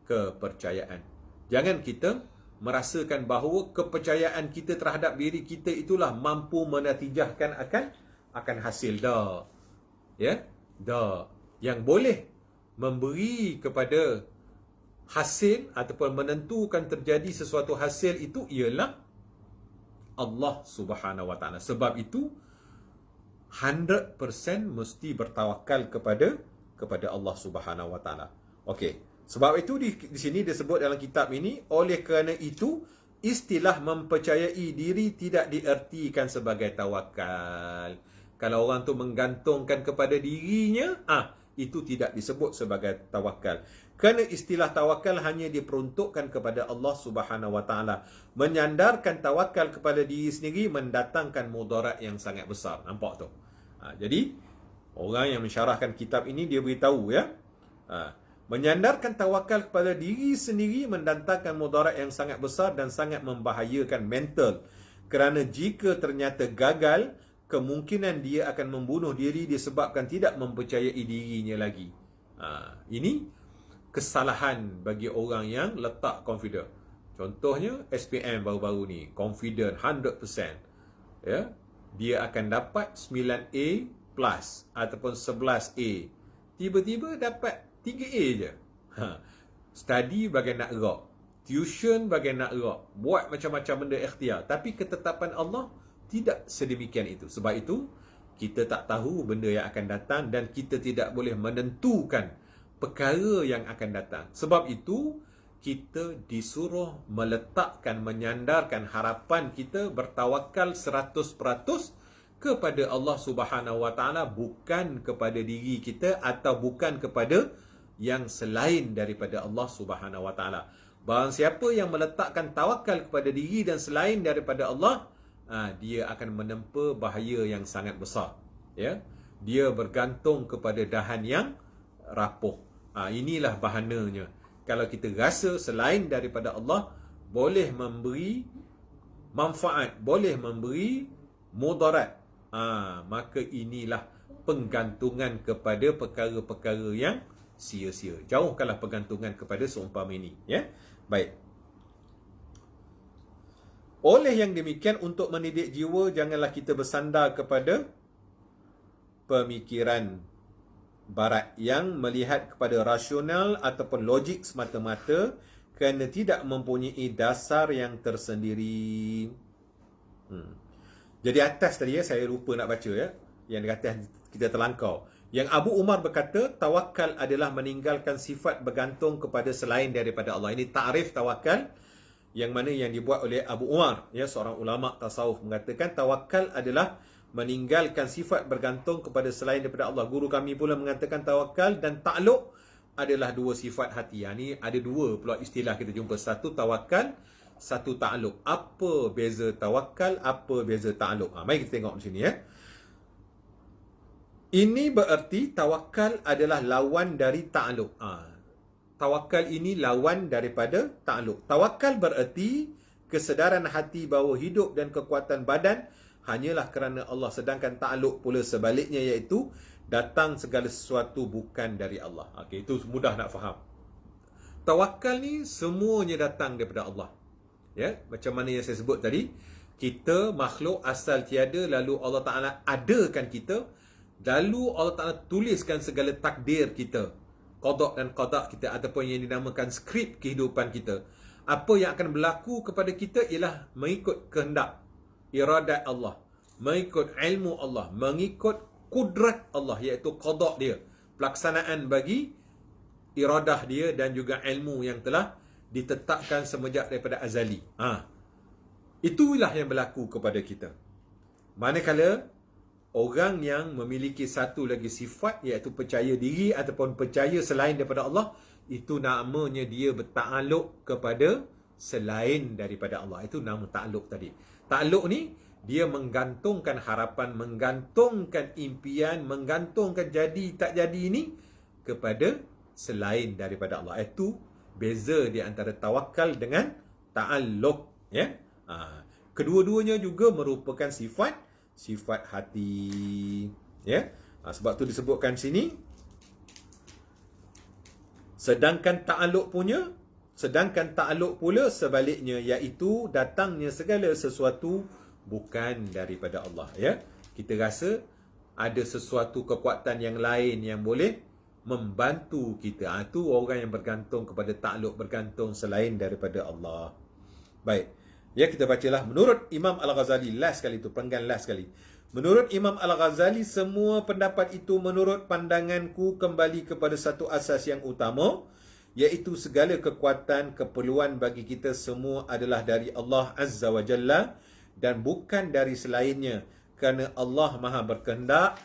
S1: kepercayaan. Jangan kita merasakan bahawa kepercayaan kita terhadap diri kita itulah mampu menatijahkan akan hasil. Dah. Ya? Dah. Yang boleh memberi kepada hasil ataupun menentukan terjadi sesuatu hasil itu ialah Allah Subhanahu wa ta'ala. Sebab itu 100% mesti bertawakal kepada Allah Subhanahu wa ta'ala. Okey. Sebab itu di sini disebut dalam kitab ini, oleh kerana itu istilah mempercayai diri tidak diertikan sebagai tawakal. Kalau orang tu menggantungkan kepada dirinya, itu tidak disebut sebagai tawakal. Kerana istilah tawakal hanya diperuntukkan kepada Allah Subhanahu wa ta'ala. Menyandarkan tawakal kepada diri sendiri mendatangkan mudarat yang sangat besar. Nampak tu? Jadi orang yang mensyarahkan kitab ini dia beritahu, ya. Menyandarkan tawakal kepada diri sendiri mendatangkan mudarat yang sangat besar dan sangat membahayakan mental. Kerana jika ternyata gagal, kemungkinan dia akan membunuh diri disebabkan tidak mempercayai dirinya lagi. Ini kesalahan bagi orang yang letak confident. Contohnya SPM baru-baru ni, confident 100%. Ya, dia akan dapat 9A plus ataupun 11A. Tiba-tiba dapat 3A je. Study bagai nak gerak. Tuition bagai nak gerak. Buat macam-macam benda ikhtiar. Tapi ketetapan Allah tidak sedemikian itu. Sebab itu, kita tak tahu benda yang akan datang dan kita tidak boleh menentukan perkara yang akan datang. Sebab itu, kita disuruh meletakkan, menyandarkan harapan kita bertawakal 100% kepada Allah Subhanahu Wa Taala, bukan kepada diri kita atau bukan kepada yang selain daripada Allah Subhanahu Wa Taala. Barang siapa yang meletakkan tawakal kepada diri dan selain daripada Allah, dia akan menempa bahaya yang sangat besar. Ya, dia bergantung kepada dahan yang rapuh. Inilah bahananya. Kalau kita rasa selain daripada Allah boleh memberi manfaat, boleh memberi mudarat, maka inilah penggantungan kepada perkara-perkara yang sia-sia. Jauhkanlah pergantungan kepada seumpama ini. Ya, baik. Oleh yang demikian, untuk mendidik jiwa, janganlah kita bersandar kepada pemikiran Barat yang melihat kepada rasional ataupun logik semata-mata, kerana tidak mempunyai dasar yang tersendiri. Jadi atas tadi saya lupa nak baca yang di atas kita terlangkau. Yang Abu Umar berkata, tawakal adalah meninggalkan sifat bergantung kepada selain daripada Allah. Ini ta'rif tawakal yang mana yang dibuat oleh Abu Umar, seorang ulama tasawuf, mengatakan tawakal adalah meninggalkan sifat bergantung kepada selain daripada Allah. Guru kami pula mengatakan tawakal dan ta'alluq adalah dua sifat hati. Ini ada dua pula istilah kita jumpa. Satu tawakal, satu ta'alluq. Apa beza tawakal, apa beza ta'alluq? Mari kita tengok di sini. Ini bererti tawakal adalah lawan dari ta'alluq. Tawakal ini lawan daripada ta'alluq. Tawakal bererti kesedaran hati bahawa hidup dan kekuatan badan hanyalah kerana Allah. Sedangkan ta'alluq pula sebaliknya, iaitu datang segala sesuatu bukan dari Allah. Okey, itu mudah nak faham. Tawakal ni semuanya datang daripada Allah. Ya, macam mana yang saya sebut tadi, kita makhluk asal tiada, lalu Allah Taala adakan kita, lalu Allah Taala tuliskan segala takdir kita, qada dan qada kita, ataupun yang dinamakan skrip kehidupan kita. Apa yang akan berlaku kepada kita ialah mengikut kehendak, iradat Allah, mengikut ilmu Allah, mengikut kudrat Allah, iaitu qada dia, pelaksanaan bagi iradah dia dan juga ilmu yang telah ditetapkan semenjak daripada azali. Itulah yang berlaku kepada kita. Manakala orang yang memiliki satu lagi sifat, iaitu percaya diri ataupun percaya selain daripada Allah, itu namanya dia bertakluk kepada selain daripada Allah. Itu nama takluk tadi. Takluk ni dia menggantungkan harapan, menggantungkan impian, menggantungkan jadi tak jadi ini kepada selain daripada Allah. Itu beza di antara tawakal dengan ta'alluq. Kedua-duanya juga merupakan sifat hati. Sebab tu disebutkan sini, sedangkan ta'alluq pula sebaliknya, iaitu datangnya segala sesuatu bukan daripada Allah. Kita rasa ada sesuatu kekuatan yang lain yang boleh membantu kita. Itu orang yang bergantung kepada ta'alluq, bergantung selain daripada Allah. Baik. Kita bacalah. Menurut Imam Al-Ghazali, last kali itu, penggan last kali. Menurut Imam Al-Ghazali, semua pendapat itu menurut pandanganku kembali kepada satu asas yang utama, iaitu segala kekuatan, keperluan bagi kita semua adalah dari Allah Azza wa Jalla dan bukan dari selainnya. Kerana Allah Maha berkehendak.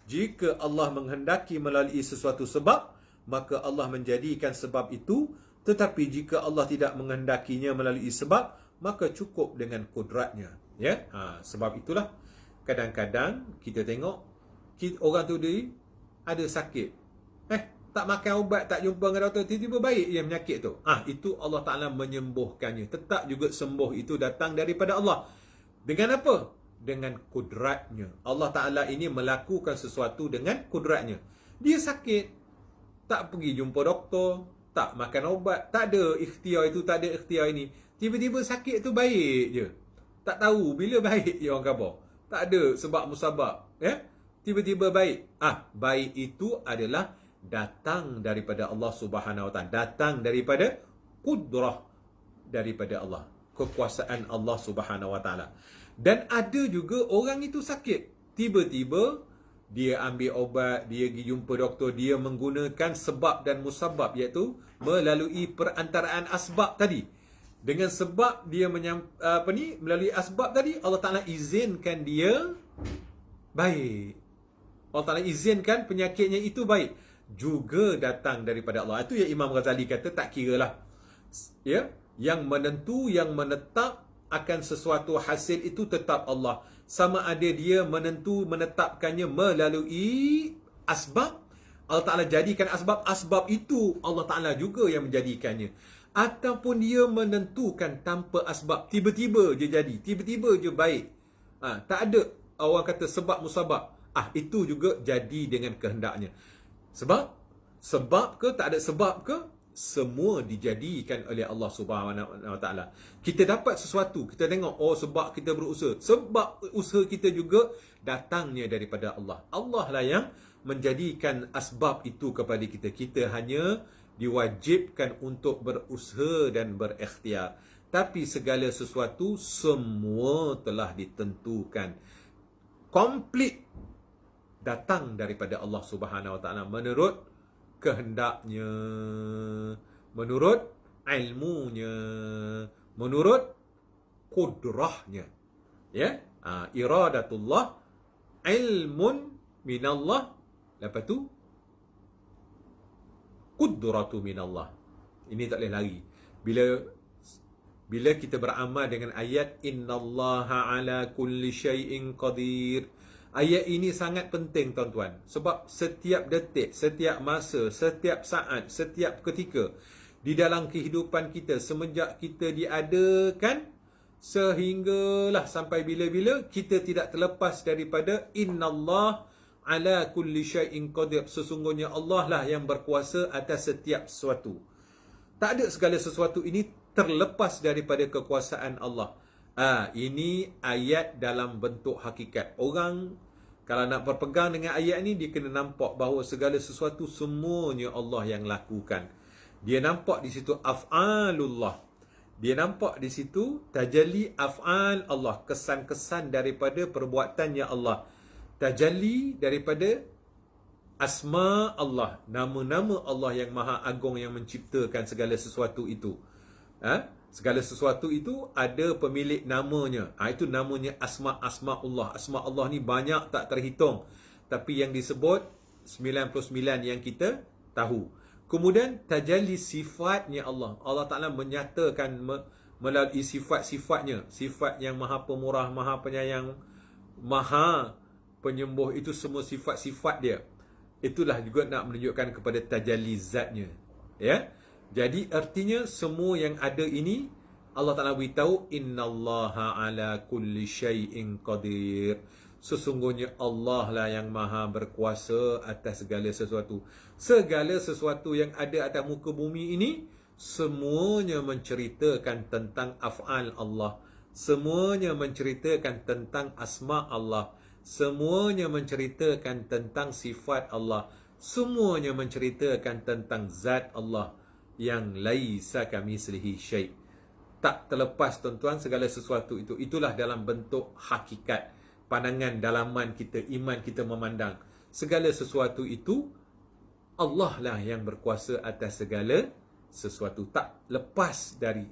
S1: Jika Allah menghendaki melalui sesuatu sebab, maka Allah menjadikan sebab itu. Tetapi jika Allah tidak menghendakinya melalui sebab, maka cukup dengan kudratnya. Sebab itulah kadang-kadang kita tengok orang tu dia ada sakit, tak makan ubat, tak jumpa dengan doktor, tiba-tiba baik dia penyakit tu. Itu Allah Ta'ala menyembuhkannya. Tetap juga sembuh itu datang daripada Allah. Dengan apa? Dengan kudratnya. Allah Ta'ala ini melakukan sesuatu dengan kudratnya. Dia sakit, tak pergi jumpa doktor, tak makan ubat, tak ada ikhtiar itu, tak ada ikhtiar ini. Tiba-tiba sakit tu baik je. Tak tahu bila baik je orang khabar. Tak ada sebab musabab. Tiba-tiba baik. Baik itu adalah datang daripada Allah Subhanahu Wa Taala. Datang daripada kudrah daripada Allah. Kekuasaan Allah Subhanahu Wa Taala. Dan ada juga orang itu sakit. Tiba-tiba dia ambil ubat, dia pergi jumpa doktor, dia menggunakan sebab dan musabab, iaitu melalui perantaraan asbab tadi. Dengan sebab dia melalui asbab tadi, Allah Ta'ala izinkan dia baik. Allah Ta'ala izinkan penyakitnya itu baik, juga datang daripada Allah. Itu yang Imam Ghazali kata, tak kira lah. Ya, yang menentu, yang menetap akan sesuatu hasil itu tetap Allah. Sama ada dia menetapkannya melalui asbab, Allah Ta'ala jadikan asbab itu Allah Ta'ala juga yang menjadikannya, ataupun dia menentukan tanpa asbab, tiba-tiba je jadi, tiba-tiba je baik. Tak ada orang kata sebab musabab. Itu juga jadi dengan kehendaknya. Sebab ke tak ada sebab ke, semua dijadikan oleh Allah Subhanahu Wa Taala. Kita dapat sesuatu, kita tengok, sebab kita berusaha. Sebab usaha kita juga datangnya daripada Allah. Allah lah yang menjadikan asbab itu kepada kita. Kita hanya diwajibkan untuk berusaha dan berikhtiar. Tapi segala sesuatu semua telah ditentukan. Komplit datang daripada Allah Subhanahu Wa Taala menurut kehendaknya, menurut ilmunya, menurut kudrahnya. Ya, iradatullah, ilmun minallah, lepas tu qudratu minallah. Ini tak boleh lari. Bila kita beramal dengan ayat innallaha ala kulli syai'in qadir. Ayat ini sangat penting tuan-tuan, sebab setiap detik, setiap masa, setiap saat, setiap ketika di dalam kehidupan kita semenjak kita diadakan sehinggalah sampai bila-bila, kita tidak terlepas daripada innallah ala kulli syai'in qadir. Sesungguhnya Allah lah yang berkuasa atas setiap sesuatu. Tak ada segala sesuatu ini terlepas daripada kekuasaan Allah. Ini ayat dalam bentuk hakikat. Orang kalau nak berpegang dengan ayat ni, dia kena nampak bahawa segala sesuatu semuanya Allah yang lakukan. Dia nampak di situ af'alullah. Dia nampak di situ tajalli af'al Allah, kesan-kesan daripada perbuatannya Allah. Tajalli daripada asma Allah, nama-nama Allah yang maha agung yang menciptakan segala sesuatu itu. Segala sesuatu itu ada pemilik namanya. Itu namanya asma Allah. Asma Allah ni banyak tak terhitung. Tapi yang disebut 99 yang kita tahu. Kemudian tajalli sifatnya Allah. Allah Ta'ala menyatakan melalui sifat-sifatnya. Sifat yang maha pemurah, maha penyayang, maha penyembuh. Itu semua sifat-sifat dia. Itulah juga nak menunjukkan kepada tajalli zatnya. Ya. Jadi artinya semua yang ada ini Allah Ta'ala beritahu innallaha ala kulli syai'in qadir. Sesungguhnya Allah lah yang maha berkuasa atas segala sesuatu. Segala sesuatu yang ada atas muka bumi ini semuanya menceritakan tentang af'al Allah. Semuanya menceritakan tentang asma Allah. Semuanya menceritakan tentang sifat Allah. Semuanya menceritakan tentang zat Allah yang laisa kamitslihi syai'. Tak terlepas tuan-tuan segala sesuatu itu. Itulah dalam bentuk hakikat, pandangan dalaman kita, iman kita memandang. Segala sesuatu itu Allah lah yang berkuasa atas segala sesuatu. Tak lepas dari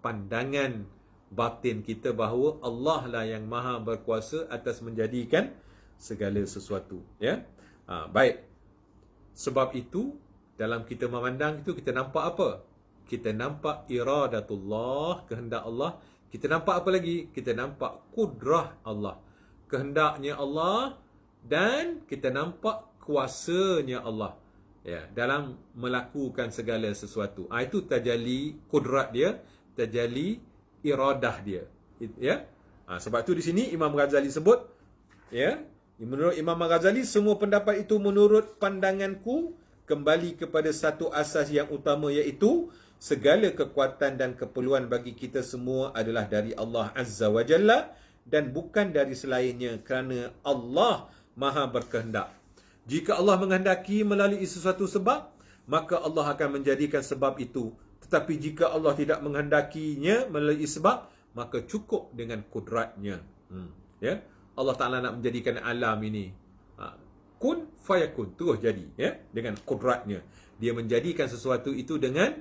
S1: pandangan batin kita bahawa Allah lah yang maha berkuasa atas menjadikan segala sesuatu. Ya, baik. Sebab itu dalam kita memandang itu, kita nampak apa? Kita nampak iradatullah, kehendak Allah. Kita nampak apa lagi? Kita nampak kudrah Allah, kehendaknya Allah. Dan kita nampak kuasanya Allah, ya, dalam melakukan segala sesuatu. Itu tajalli kudrat dia, tajalli iradah dia. Ya. Sebab itu di sini Imam Ghazali sebut, ya, menurut Imam Ghazali, semua pendapat itu menurut pandanganku kembali kepada satu asas yang utama, iaitu segala kekuatan dan keperluan bagi kita semua adalah dari Allah Azza wa Jalla dan bukan dari selainnya, kerana Allah maha berkehendak. Jika Allah menghendaki melalui sesuatu sebab, maka Allah akan menjadikan sebab itu. Tetapi jika Allah tidak menghendakinya melalui sebab, maka cukup dengan kudratnya. Ya, Allah Ta'ala nak menjadikan alam ini kun fayakun, terus jadi, ya, dengan kudratnya. Dia menjadikan sesuatu itu dengan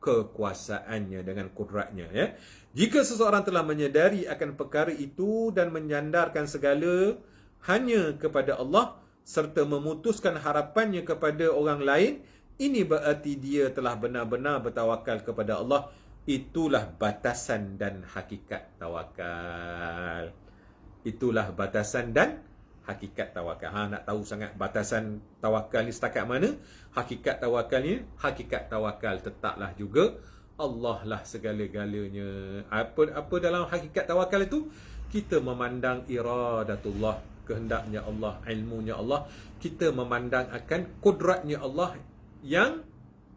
S1: kekuasaannya, dengan kudratnya, ya. Jika seseorang telah menyedari akan perkara itu dan menyandarkan segala hanya kepada Allah serta memutuskan harapannya kepada orang lain, ini berarti dia telah benar-benar bertawakal kepada Allah. Itulah batasan dan hakikat tawakal. Itulah batasan dan hakikat tawakal. Nak tahu sangat batasan tawakal ni setakat mana? Hakikat tawakal ni, hakikat tawakal tetaplah juga Allah lah segala-galanya. Apa dalam hakikat tawakal itu? Kita memandang iradatullah, kehendaknya Allah, ilmunya Allah. Kita memandang akan kudratnya Allah yang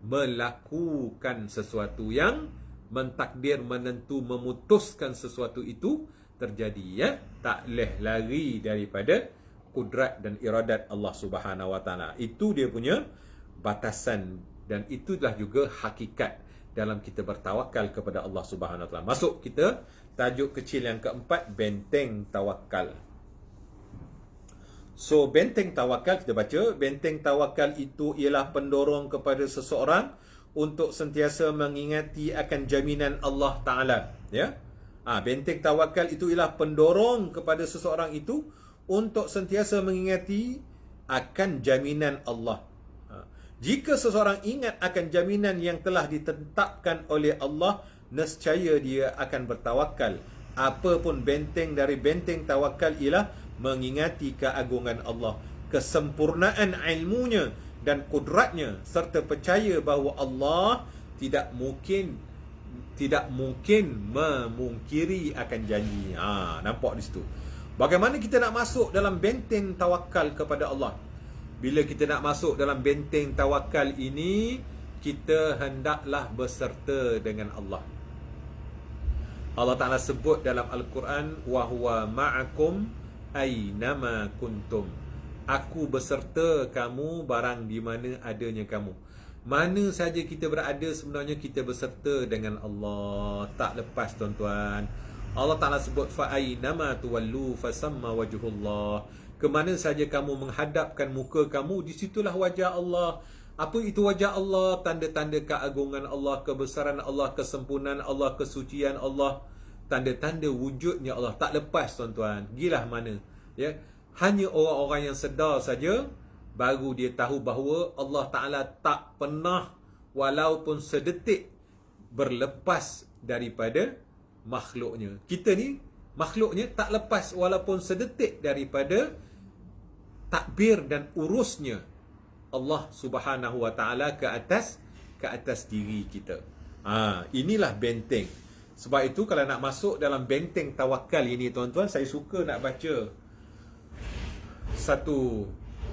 S1: melakukan sesuatu, yang mentakdir, menentu, memutuskan sesuatu itu terjadi, ya. Tak boleh lari daripada kudrat dan iradat Allah Subhanahu Wa Taala. Itu dia punya batasan, dan itulah juga hakikat dalam kita bertawakal kepada Allah Subhanahu Wa Taala. Masuk kita tajuk kecil yang keempat, benteng tawakal. So, benteng tawakal kita baca, benteng tawakal itu ialah pendorong kepada seseorang untuk sentiasa mengingati akan jaminan Allah Ta'ala, ya. Benteng tawakal itu ialah pendorong kepada seseorang itu untuk sentiasa mengingati akan jaminan Allah. Jika seseorang ingat akan jaminan yang telah ditetapkan oleh Allah, nescaya dia akan bertawakal. Apapun benteng dari benteng tawakal ialah mengingati keagungan Allah, kesempurnaan ilmunya dan kudratnya, serta percaya bahawa Allah tidak mungkin memungkiri akan janji. Nampak di situ. Bagaimana kita nak masuk dalam benteng tawakal kepada Allah? Bila kita nak masuk dalam benteng tawakal ini, kita hendaklah berserta dengan Allah. Allah Ta'ala sebut dalam Al-Quran, wa huwa ma'akum aynama kuntum. Aku berserta kamu barang di mana adanya kamu. Mana saja kita berada, sebenarnya kita berserta dengan Allah. Tak lepas, tuan-tuan. Allah Ta'ala sebut, fa aynama tuwallu fasamma wajhullah. Kemana saja kamu menghadapkan muka kamu, di situlah wajah Allah. Apa itu wajah Allah? Tanda-tanda keagungan Allah, kebesaran Allah, kesempurnaan Allah, kesucian Allah, tanda-tanda wujudnya Allah. Tak lepas, tuan-tuan. Gilah mana, ya. Hanya orang-orang yang sedar saja baru dia tahu bahawa Allah Ta'ala tak pernah walaupun sedetik berlepas daripada makhluknya. Kita ni makhluknya tak lepas walaupun sedetik daripada takbir dan urusnya Allah Subhanahu Wa Ta'ala ke atas diri kita. Inilah benteng. Sebab itu kalau nak masuk dalam benteng tawakal ini, tuan-tuan, saya suka nak baca satu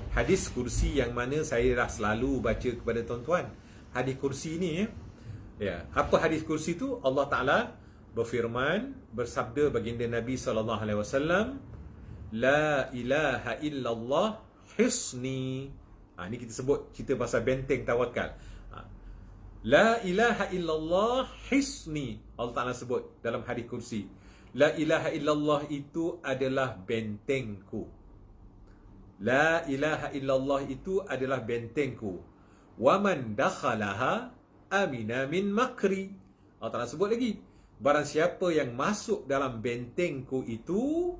S1: hadis kursi yang mana saya dah selalu baca kepada tuan-tuan. Hadis kursi ni, ya. Apa hadis kursi tu? Allah Ta'ala berfirman, bersabda baginda Nabi SAW, la ilaha illallah hisni. Ni kita sebut, cerita pasal benteng tawakal. La ilaha illallah hisni. Allah Ta'ala sebut dalam hadis kursi, la ilaha illallah itu adalah bentengku. La ilaha illallah itu adalah bentengku. Wa man dakhalaha amina min makri. Allah Ta'ala sebut lagi, barang siapa yang masuk dalam bentengku itu,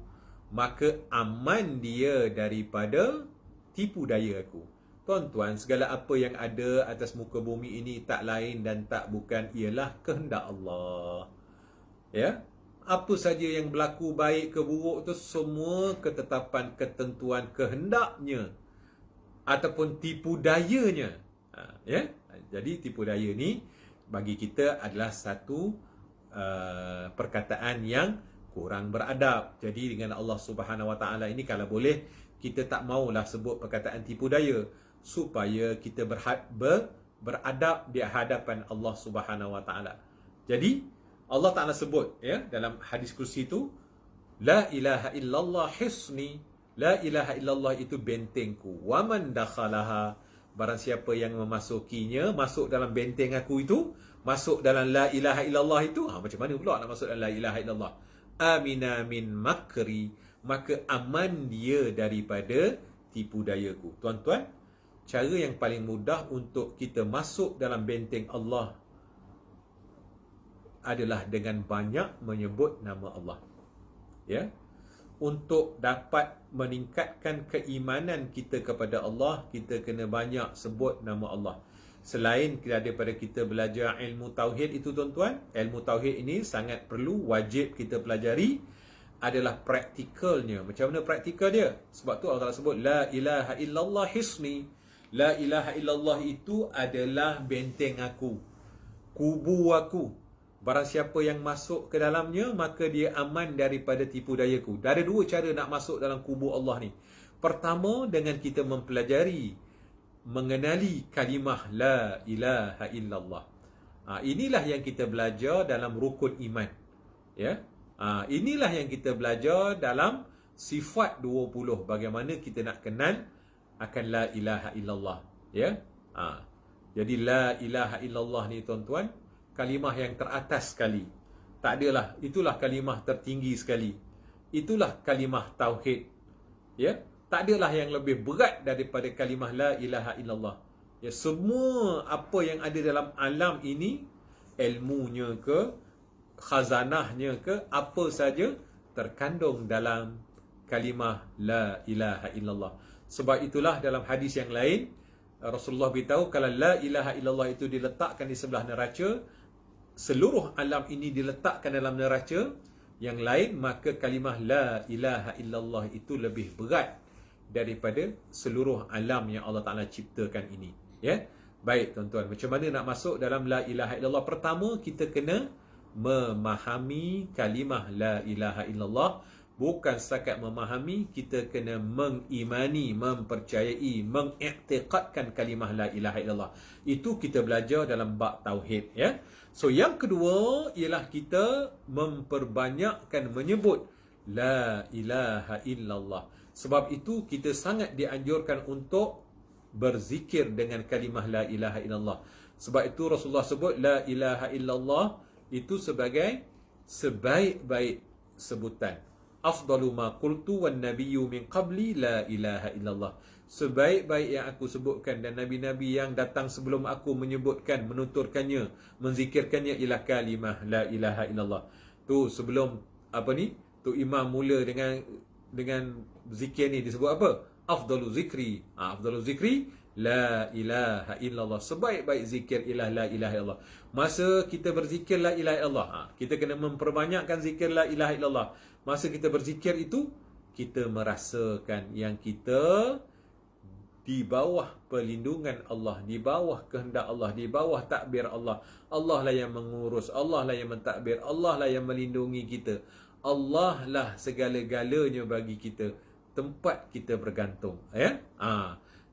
S1: maka aman dia daripada tipu daya aku. Tuan-tuan, segala apa yang ada atas muka bumi ini tak lain dan tak bukan ialah kehendak Allah. Ya? Apa saja yang berlaku, baik ke buruk, tu semua ketetapan, ketentuan, kehendaknya ataupun tipu dayanya. Ya? Jadi tipu daya ni bagi kita adalah satu perkataan yang kurang beradab. Jadi dengan Allah Subhanahu Wa Ta'ala ini, kalau boleh kita tak maulah sebut perkataan tipu daya, supaya kita beradab di hadapan Allah Subhanahu Wa Ta'ala. Jadi Allah Ta'ala sebut, ya, dalam hadis kursi itu, la ilaha illallah hisni. La ilaha illallah itu bentengku. Wa man dakhalaha, barang siapa yang memasukinya, masuk dalam benteng aku itu, masuk dalam la ilaha illallah itu, macam mana pula nak masuk dalam la ilaha illallah? Amina min makri, maka aman dia daripada tipu dayaku. Tuan-tuan, cara yang paling mudah untuk kita masuk dalam benteng Allah adalah dengan banyak menyebut nama Allah. Ya. untuk dapat meningkatkan keimanan kita kepada Allah, kita kena banyak sebut nama Allah. Selain daripada kita belajar ilmu tauhid itu tuan-tuan, ilmu tauhid ini sangat perlu, wajib kita pelajari, adalah praktikalnya. Macam mana praktikal dia? Sebab tu Allah Ta'ala sebut la ilaha illallah hisni. La ilaha illallah itu adalah benteng aku, kubu aku. Barang siapa yang masuk ke dalamnya, maka dia aman daripada tipu dayaku. Ada dua cara nak masuk dalam kubu Allah ni. Pertama, dengan kita mempelajari, mengenali kalimah la ilaha illallah. Inilah yang kita belajar dalam rukun iman. Ya. Inilah yang kita belajar dalam sifat 20. Bagaimana kita nak kenal akan la ilaha illallah. Ya. Jadi la ilaha illallah ni tuan-tuan, kalimah yang teratas sekali. Tak adalah, itulah kalimah tertinggi sekali. Itulah kalimah tauhid. Ya. Tak adalah yang lebih berat daripada kalimah la ilaha illallah. Ya, semua apa yang ada dalam alam ini, ilmunya ke, khazanahnya ke, apa saja terkandung dalam kalimah la ilaha illallah. Sebab itulah dalam hadis yang lain, Rasulullah beritahu kalau la ilaha illallah itu diletakkan di sebelah neraca, seluruh alam ini diletakkan dalam neraca yang lain, maka kalimah la ilaha illallah itu lebih berat daripada seluruh alam yang Allah Ta'ala ciptakan ini. Ya. Baik tuan-tuan, macam mana nak masuk dalam la ilaha illallah? Pertama, kita kena memahami kalimah la ilaha illallah. Bukan setakat memahami, kita kena mengimani, mempercayai, mengiktiqadkan kalimah la ilaha illallah. Itu kita belajar dalam bab tauhid, ya. So yang kedua ialah kita memperbanyakkan menyebut la ilaha illallah. Sebab itu kita sangat dianjurkan untuk berzikir dengan kalimah la ilaha illallah. Sebab itu Rasulullah sebut la ilaha illallah itu sebagai sebaik-baik sebutan. Afdalu ma qultu wan nabiyyu min qabli la ilaha illallah. Sebaik-baik yang aku sebutkan dan nabi-nabi yang datang sebelum aku menyebutkan, menuturkannya, menzikirkannya ialah kalimah la ilaha illallah. Tu sebelum tu imam mula dengan zikir ni disebut apa? Afdalu zikri. Afdalu zikri la ilaha illallah. Sebaik-baik zikir ialah la ilaha illallah. Masa kita berzikir la ilaha illallah, kita kena memperbanyakkan zikir la ilaha illallah. Masa kita berzikir itu, kita merasakan yang kita di bawah perlindungan Allah, di bawah kehendak Allah, di bawah takbir Allah. Allah lah yang mengurus, Allah lah yang mentadbir, Allah lah yang melindungi kita. Allah lah segala-galanya bagi kita, tempat kita bergantung, ya.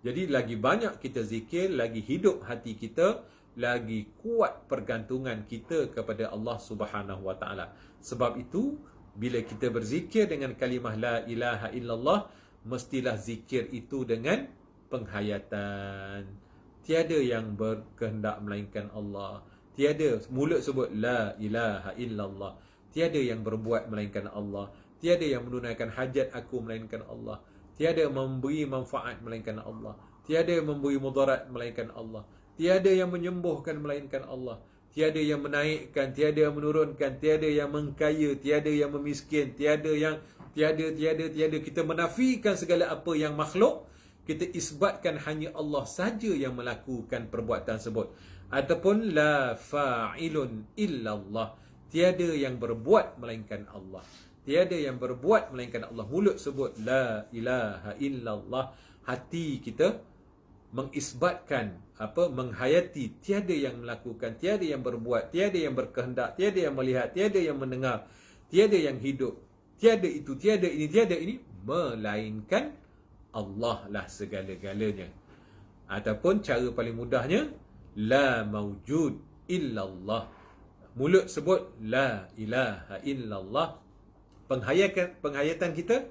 S1: Jadi lagi banyak kita zikir, lagi hidup hati kita, lagi kuat pergantungan kita kepada Allah Subhanahu Wa Taala. Sebab itu bila kita berzikir dengan kalimah la ilaha illallah, mestilah zikir itu dengan penghayatan. Tiada yang berkehendak melainkan Allah. Tiada mulut sebut la ilaha illallah. Tiada yang berbuat melainkan Allah. Tiada yang menunaikan hajat aku melainkan Allah. Tiada memberi manfaat melainkan Allah. Tiada yang memberi mudarat melainkan Allah. Tiada yang menyembuhkan melainkan Allah. Tiada yang menaikkan, tiada yang menurunkan, tiada yang mengkaya, tiada yang memiskin, tiada. Kita menafikan segala apa yang makhluk. Kita isbatkan hanya Allah saja yang melakukan perbuatan tersebut. Ataupun la fa'ilun illallah. Tiada yang berbuat melainkan Allah. Tiada yang berbuat melainkan Allah. Mulut sebut la ilaha illallah. Hati kita mengisbatkan menghayati tiada yang melakukan, tiada yang berbuat, tiada yang berkehendak, tiada yang melihat, tiada yang mendengar, tiada yang hidup, tiada itu, tiada ini, tiada ini, melainkan Allah lah segala-galanya. Ataupun cara paling mudahnya, la maujud illallah. Mulut sebut la ilaha illallah. Penghayatan kita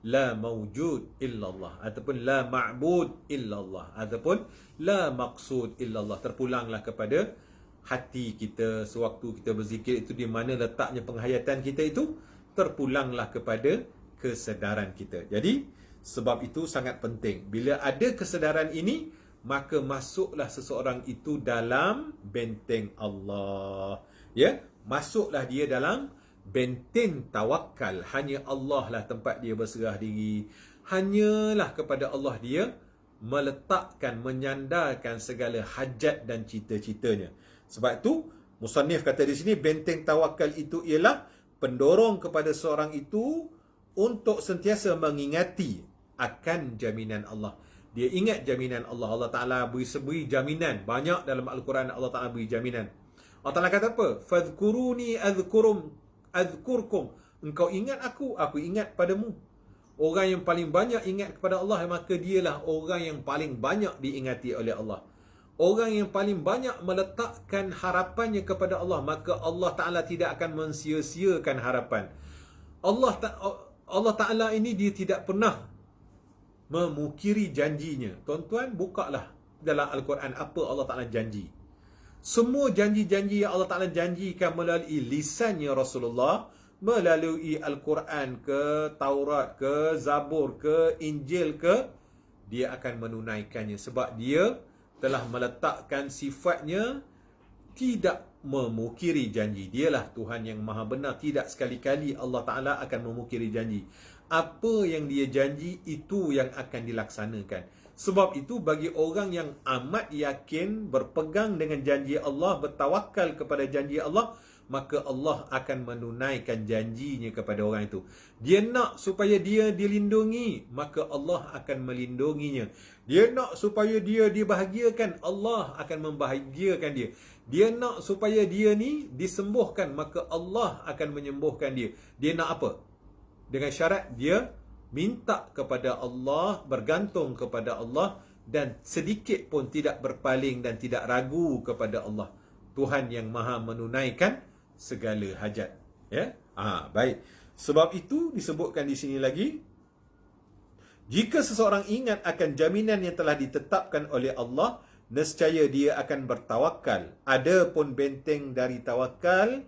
S1: la maujud illallah, ataupun la ma'bud illallah, ataupun la maqsud illallah. Terpulanglah kepada hati kita sewaktu kita berzikir itu, di mana letaknya penghayatan kita itu, terpulanglah kepada kesedaran kita. Jadi sebab itu sangat penting, bila ada kesedaran ini, maka masuklah seseorang itu dalam benteng Allah. Ya, masuklah dia dalam benteng tawakal. Hanya Allah lah tempat dia berserah diri. Hanyalah kepada Allah dia meletakkan, menyandarkan segala hajat dan cita-citanya. Sebab tu musannif kata di sini, benteng tawakal itu ialah pendorong kepada seorang itu untuk sentiasa mengingati akan jaminan Allah. Dia ingat jaminan Allah. Allah Ta'ala beri jaminan. Banyak dalam Al-Quran Allah Ta'ala beri jaminan. Allah Ta'ala kata apa? Fadhkuruni adhkurkum. Engkau ingat aku ingat padamu. Orang yang paling banyak ingat kepada Allah, maka dialah orang yang paling banyak diingati oleh Allah. Orang yang paling banyak meletakkan harapannya kepada Allah, maka Allah Ta'ala tidak akan mensia-siakan harapan. Allah Ta'ala ini dia tidak pernah memukiri janjinya. Tuan-tuan, bukalah dalam Al-Quran apa Allah Ta'ala janji. Semua janji-janji yang Allah Ta'ala janjikan melalui lisannya Rasulullah, melalui Al-Quran ke, Taurat ke, Zabur ke, Injil ke, dia akan menunaikannya. Sebab dia telah meletakkan sifatnya tidak memukiri janji. Dialah Tuhan yang maha benar. Tidak sekali-kali Allah Ta'ala akan memukiri janji. Apa yang dia janji, itu yang akan dilaksanakan. Sebab itu bagi orang yang amat yakin, berpegang dengan janji Allah, bertawakal kepada janji Allah, maka Allah akan menunaikan janjinya kepada orang itu. Dia nak supaya dia dilindungi, maka Allah akan melindunginya. Dia nak supaya dia dibahagiakan, Allah akan membahagiakan dia. Dia nak supaya dia ni disembuhkan, maka Allah akan menyembuhkan dia. Dia nak apa? Dengan syarat dia minta kepada Allah, bergantung kepada Allah, dan sedikit pun tidak berpaling dan tidak ragu kepada Allah. Tuhan yang maha menunaikan segala hajat. Ya? Baik. Sebab itu disebutkan di sini lagi, jika seseorang ingat akan jaminan yang telah ditetapkan oleh Allah, nescaya dia akan bertawakal. Adapun benteng dari tawakal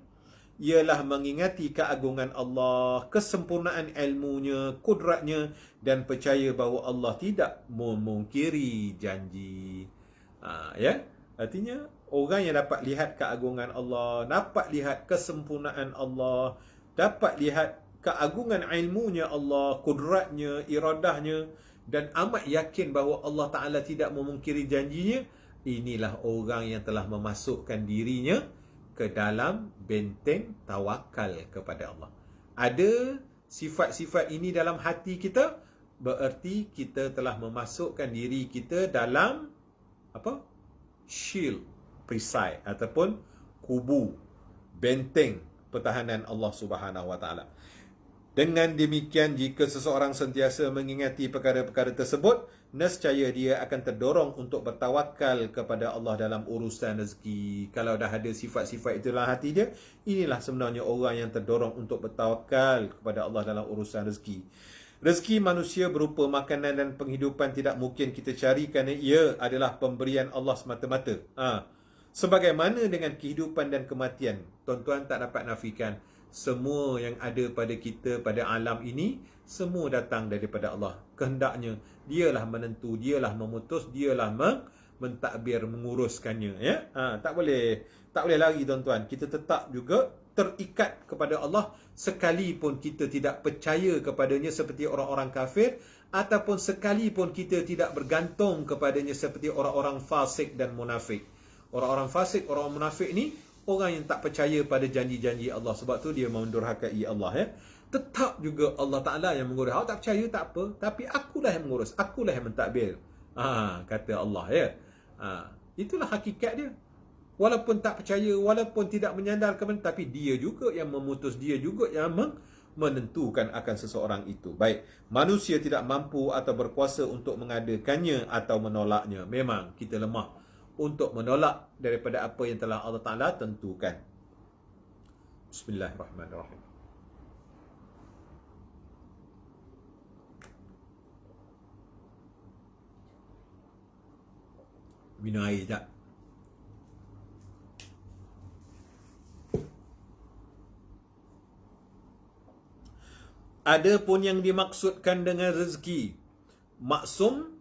S1: ialah mengingati keagungan Allah, kesempurnaan ilmunya, kudratnya, dan percaya bahawa Allah tidak memungkiri janji. Ya? Artinya, orang yang dapat lihat keagungan Allah, dapat lihat kesempurnaan Allah, dapat lihat keagungan ilmunya Allah, kudratnya, iradahnya, dan amat yakin bahawa Allah Ta'ala tidak memungkiri janjinya, inilah orang yang telah memasukkan dirinya ke dalam benteng tawakal kepada Allah. Ada sifat-sifat ini dalam hati kita, bererti kita telah memasukkan diri kita dalam apa? Shield, perisai ataupun kubu, benteng pertahanan Allah Subhanahu Wa Taala. Dengan demikian, jika seseorang sentiasa mengingati perkara-perkara tersebut, nescaya dia akan terdorong untuk bertawakal kepada Allah dalam urusan rezeki. Kalau dah ada sifat-sifat itu dalam hati dia, inilah sebenarnya orang yang terdorong untuk bertawakal kepada Allah dalam urusan rezeki. Rezeki manusia berupa makanan dan penghidupan tidak mungkin kita cari kerana ia adalah pemberian Allah semata-mata. Sebagaimana dengan kehidupan dan kematian, tuan-tuan tak dapat nafikan, semua yang ada pada kita, pada alam ini, semua datang daripada Allah. Kehendaknya, dialah menentu, dialah memutus, dialah mentadbir, menguruskannya. Ya? Tak boleh lari, tuan-tuan. Kita tetap juga terikat kepada Allah, sekalipun kita tidak percaya kepadanya seperti orang-orang kafir, ataupun sekalipun kita tidak bergantung kepadanya seperti orang-orang fasik dan munafik. Orang-orang fasik, orang munafik ni orang yang tak percaya pada janji-janji Allah. Sebab tu dia mendurhakai Allah. Ya? Tetap juga Allah Ta'ala yang mengurus. Awak tak percaya, tak apa. Tapi akulah yang mengurus. Akulah yang mentadbir. Kata Allah. Ya? Itulah hakikat dia. Walaupun tak percaya, walaupun tidak menyandarkan, tapi dia juga yang memutus. Dia juga yang menentukan akan seseorang itu. Baik. Manusia tidak mampu atau berkuasa untuk mengadakannya atau menolaknya. Memang kita lemah untuk menolak daripada apa yang telah Allah Ta'ala tentukan. Bismillahirrahmanirrahim. Minum air sekejap. Ada pun yang dimaksudkan dengan rezeki maksum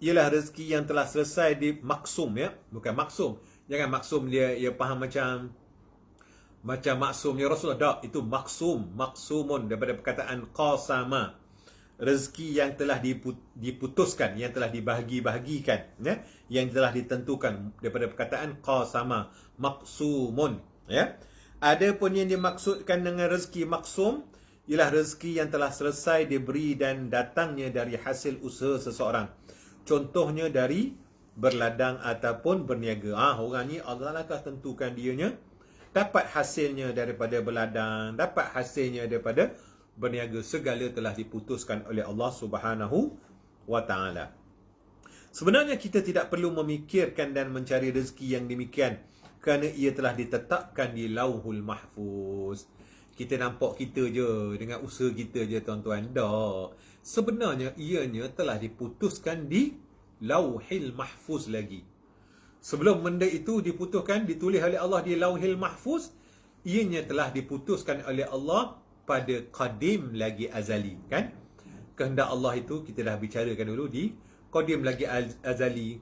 S1: ialah rezeki yang telah selesai di maksum, ya, bukan maksum. Jangan maksum dia faham macam macam maksumnya Rasulullah. Tak, itu maksum, maksumun daripada perkataan qasama. Rezeki yang telah diputuskan, yang telah dibahagi-bahagikan, ya, yang telah ditentukan, daripada perkataan qasama, maksumun, ya. Adapun yang dimaksudkan dengan rezeki maksum ialah rezeki yang telah selesai diberi dan datangnya dari hasil usaha seseorang. Contohnya dari berladang ataupun berniaga. Orang ni Allah akan tentukan dianya dapat hasilnya daripada berladang, dapat hasilnya daripada berniaga. Segala telah diputuskan oleh Allah Subhanahu wa taala. Sebenarnya kita tidak perlu memikirkan dan mencari rezeki yang demikian, kerana ia telah ditetapkan di Lauhul Mahfuz. Kita nampak kita je dengan usaha kita je, tuan-tuan. Tak. Sebenarnya ianya telah diputuskan di Lauhil Mahfuz lagi. Sebelum benda itu diputuskan, ditulis oleh Allah di Lauhil Mahfuz, ianya telah diputuskan oleh Allah pada qadim lagi azali, kan? Kehendak Allah itu kita dah bicarakan dulu di qadim lagi azali.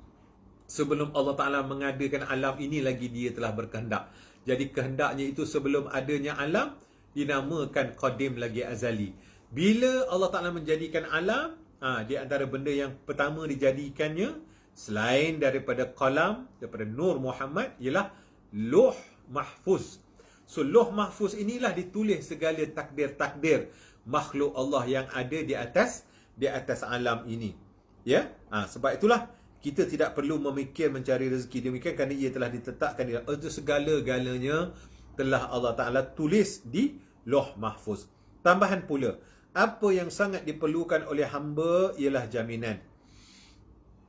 S1: Sebelum Allah Ta'ala mengadakan alam ini lagi dia telah berkehendak. Jadi kehendaknya itu sebelum adanya alam dinamakan qadim lagi azali. Bila Allah Ta'ala menjadikan alam, di antara benda yang pertama dijadikannya selain daripada qalam, daripada Nur Muhammad, ialah Lauh Mahfuz. So Lauh Mahfuz inilah ditulis segala takdir-takdir makhluk Allah yang ada di atas alam ini. Ya? Sebab itulah kita tidak perlu memikir mencari rezeki demikian, kerana ia telah ditetapkan di segala-galanya telah Allah Ta'ala tulis di Lauh Mahfuz. Tambahan pula, apa yang sangat diperlukan oleh hamba ialah jaminan.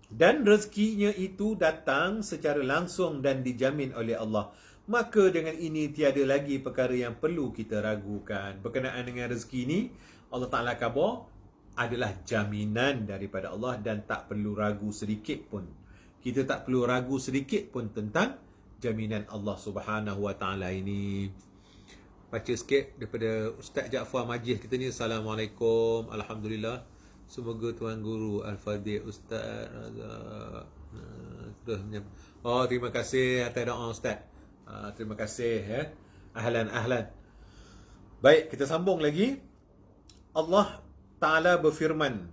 S1: Dan rezekinya itu datang secara langsung dan dijamin oleh Allah. Maka dengan ini tiada lagi perkara yang perlu kita ragukan. Berkenaan dengan rezeki ini, Allah Ta'ala khabar adalah jaminan daripada Allah dan tak perlu ragu sedikit pun. Kita tak perlu ragu sedikit pun tentang jaminan Allah Subhanahu Wa Ta'ala ini. Baca sikit daripada Ustaz Jaafar Majid kita ni. Assalamualaikum. Alhamdulillah. Semoga Tuan Guru Al-Fadhil Ustaz Oh, terima kasih atas doa Ustaz. Terima kasih, ya. Ahlan. Baik, kita sambung lagi. Allah Ta'ala berfirman,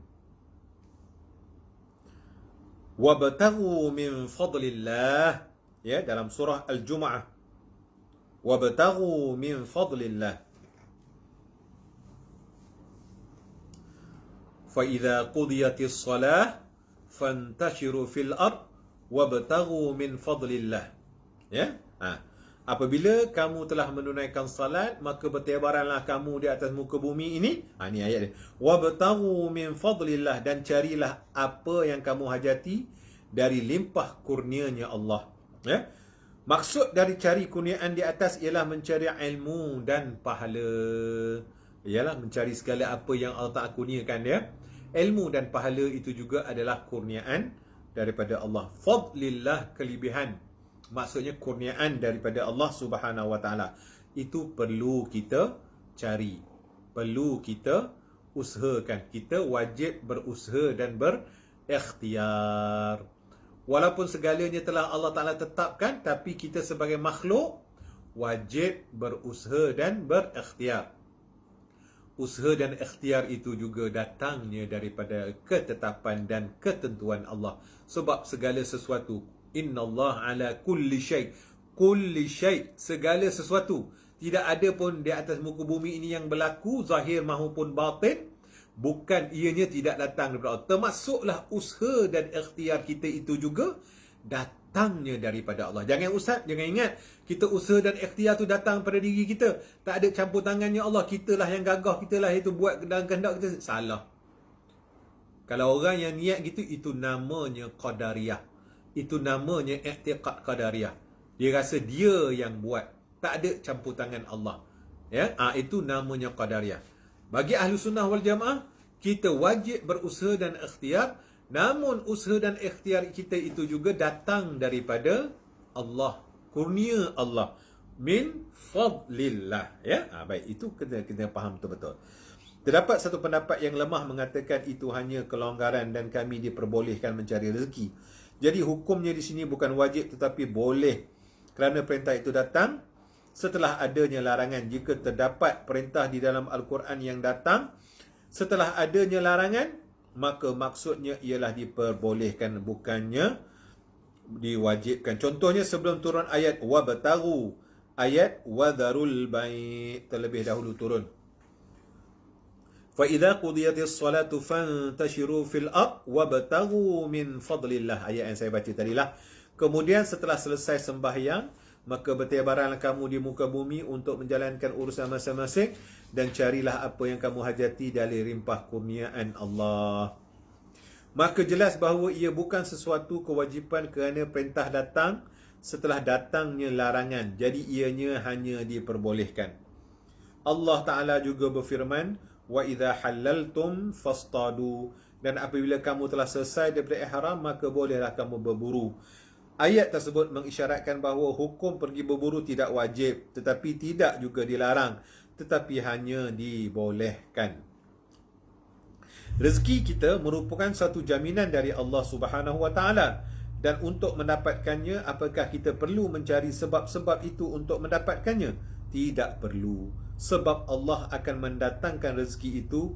S1: wabtaghu min fadlillah, ya, dalam surah Al-Jumu'ah. Wabtaghu min fadlillah. Fa idza qudiyatis shalah fantashiru fil ard wabtaghu min fadlillah. Ya? Apabila kamu telah menunaikan salat, maka bertebaranlah kamu di atas muka bumi ini. Ini ayat dia. Wabtaghu min fadlillah, dan carilah apa yang kamu hajati dari limpah kurnianya Allah. Ya? Maksud dari cari kurniaan di atas ialah mencari ilmu dan pahala. Ialah mencari segala apa yang Allah Ta'ala kurniakan dia. Ilmu dan pahala itu juga adalah kurniaan daripada Allah. Fadlillah, kelebihan. Maksudnya kurniaan daripada Allah Subhanahu Wa Ta'ala. Itu perlu kita cari, perlu kita usahakan. Kita wajib berusaha dan berikhtiar. Walaupun segalanya telah Allah Ta'ala tetapkan, tapi kita sebagai makhluk wajib berusaha dan berikhtiar. Usaha dan ikhtiar itu juga datangnya daripada ketetapan dan ketentuan Allah. Sebab segala sesuatu, Inna Allah ala kulli syai'. Kulli syai', segala sesuatu. Tidak ada pun di atas muka bumi ini yang berlaku, zahir maupun batin, bukan ianya tidak datang daripada Allah. Termasuklah usaha dan ikhtiar kita itu juga datangnya daripada Allah. Jangan ingat kita usaha dan ikhtiar tu datang pada diri kita. Tak ada campur tangannya Allah. Kitalah yang gagah, kitalah itu buat dalam kehendak kita. Salah. Kalau orang yang niat gitu, itu namanya qadariyah. Itu namanya i'tiqad qadariyah. Dia rasa dia yang buat. Tak ada campur tangan Allah. Ya, itu namanya qadariyah. Bagi ahli sunnah wal jamaah, kita wajib berusaha dan ikhtiar. Namun usaha dan ikhtiar kita itu juga datang daripada Allah. Kurnia Allah. Min fadlillah. Ya, baik. Itu kita faham betul-betul. Terdapat satu pendapat yang lemah mengatakan itu hanya kelonggaran dan kami diperbolehkan mencari rezeki. Jadi hukumnya di sini bukan wajib tetapi boleh. Kerana perintah itu datang setelah adanya larangan. Jika terdapat perintah di dalam Al-Quran yang datang setelah adanya larangan, maka maksudnya ialah diperbolehkan, bukannya diwajibkan. Contohnya sebelum turun ayat wabtaghu, ayat wadharul bai' terlebih dahulu turun. Fa idza qudiyatis salatu fantashiru fil ard wabtaghu min fadlillah, ayat yang saya baca tadilah. Kemudian setelah selesai sembahyang, maka bertebaranlah kamu di muka bumi untuk menjalankan urusan masing-masing dan carilah apa yang kamu hajati dari limpah kurniaan Allah. Maka jelas bahawa ia bukan sesuatu kewajipan kerana perintah datang setelah datangnya larangan. Jadi ianya hanya diperbolehkan. Allah Ta'ala juga berfirman, wa idza halaltum fastadu, dan apabila kamu telah selesai daripada ihram, maka bolehlah kamu berburu. Ayat tersebut mengisyaratkan bahawa hukum pergi berburu tidak wajib, tetapi tidak juga dilarang, tetapi hanya dibolehkan. Rezeki kita merupakan satu jaminan dari Allah Subhanahu Wa Taala, dan untuk mendapatkannya, apakah kita perlu mencari sebab-sebab itu untuk mendapatkannya? Tidak perlu. Sebab Allah akan mendatangkan rezeki itu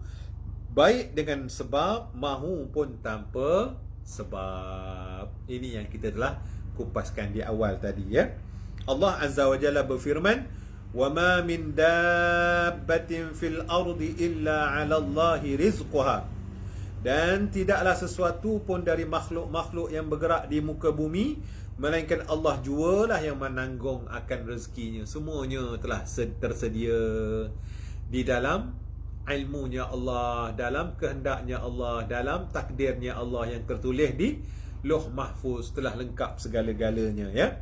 S1: baik dengan sebab maupun tanpa sebab. Ini yang kita telah kupaskan di awal tadi, ya. Allah Azza wa Jalla berfirman, wa ma min dabbatin fil ardi illa 'ala Allahi rizquha, dan tidaklah sesuatu pun dari makhluk-makhluk yang bergerak di muka bumi melainkan Allah jualah yang menanggung akan rezekinya. Semuanya telah tersedia di dalam ilmunya Allah, dalam kehendaknya Allah, dalam takdirnya Allah yang tertulis di Lauh Mahfuz. Telah lengkap segala-galanya, ya.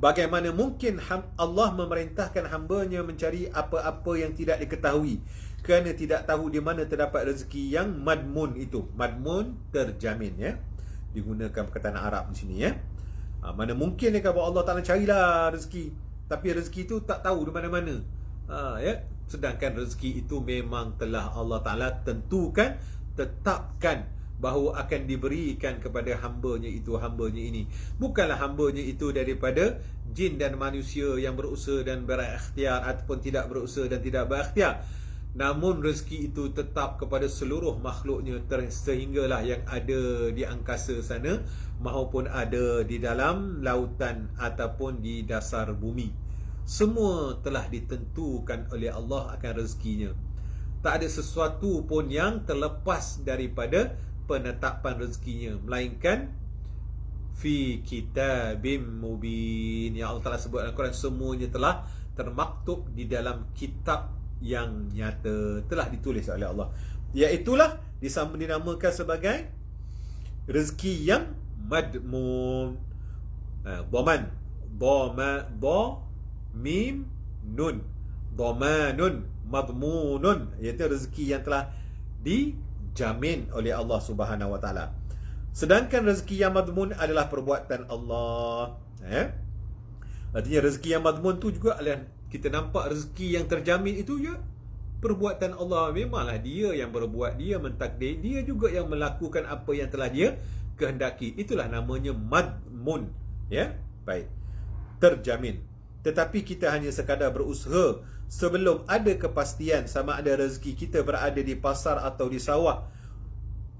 S1: Bagaimana mungkin Allah memerintahkan hamba-Nya mencari apa-apa yang tidak diketahui, kerana tidak tahu di mana terdapat rezeki yang madmun itu. Madmun, terjamin, ya. Digunakan perkataan Arab di sini, ya. Mana mungkin ni kalau Allah Ta'ala carilah rezeki, tapi rezeki itu tak tahu di mana-mana. Ya. Sedangkan rezeki itu memang telah Allah Ta'ala tentukan, tetapkan bahawa akan diberikan kepada hamba-Nya itu, hamba-Nya ini. Bukanlah hamba-Nya itu daripada jin dan manusia yang berusaha dan berikhtiar ataupun tidak berusaha dan tidak berikhtiar. Namun rezeki itu tetap kepada seluruh makhluknya, sehinggalah yang ada di angkasa sana maupun ada di dalam lautan ataupun di dasar bumi. Semua telah ditentukan oleh Allah akan rezekinya. Tak ada sesuatu pun yang terlepas daripada penetapan rezekinya, melainkan fi kitabim mubin. Ya Allah Ta'ala sebut dalam Quran, semuanya telah termaktub di dalam kitab yang nyata, telah ditulis oleh Allah. Iaitulah dinamakan sebagai rezeki yang madmun. Dhaman, mim nun, dhamanun madmunun, iaitu rezeki yang telah dijamin oleh Allah Subhanahu Wa Taala. Sedangkan rezeki yang madmun adalah perbuatan Allah. Artinya rezeki yang madmun tu juga adalah, kita nampak rezeki yang terjamin itu ya perbuatan Allah. Memanglah dia yang berbuat, dia mentakdir, dia juga yang melakukan apa yang telah dia kehendaki. Itulah namanya madmun, ya. Baik, terjamin. Tetapi kita hanya sekadar berusaha sebelum ada kepastian sama ada rezeki kita berada di pasar atau di sawah.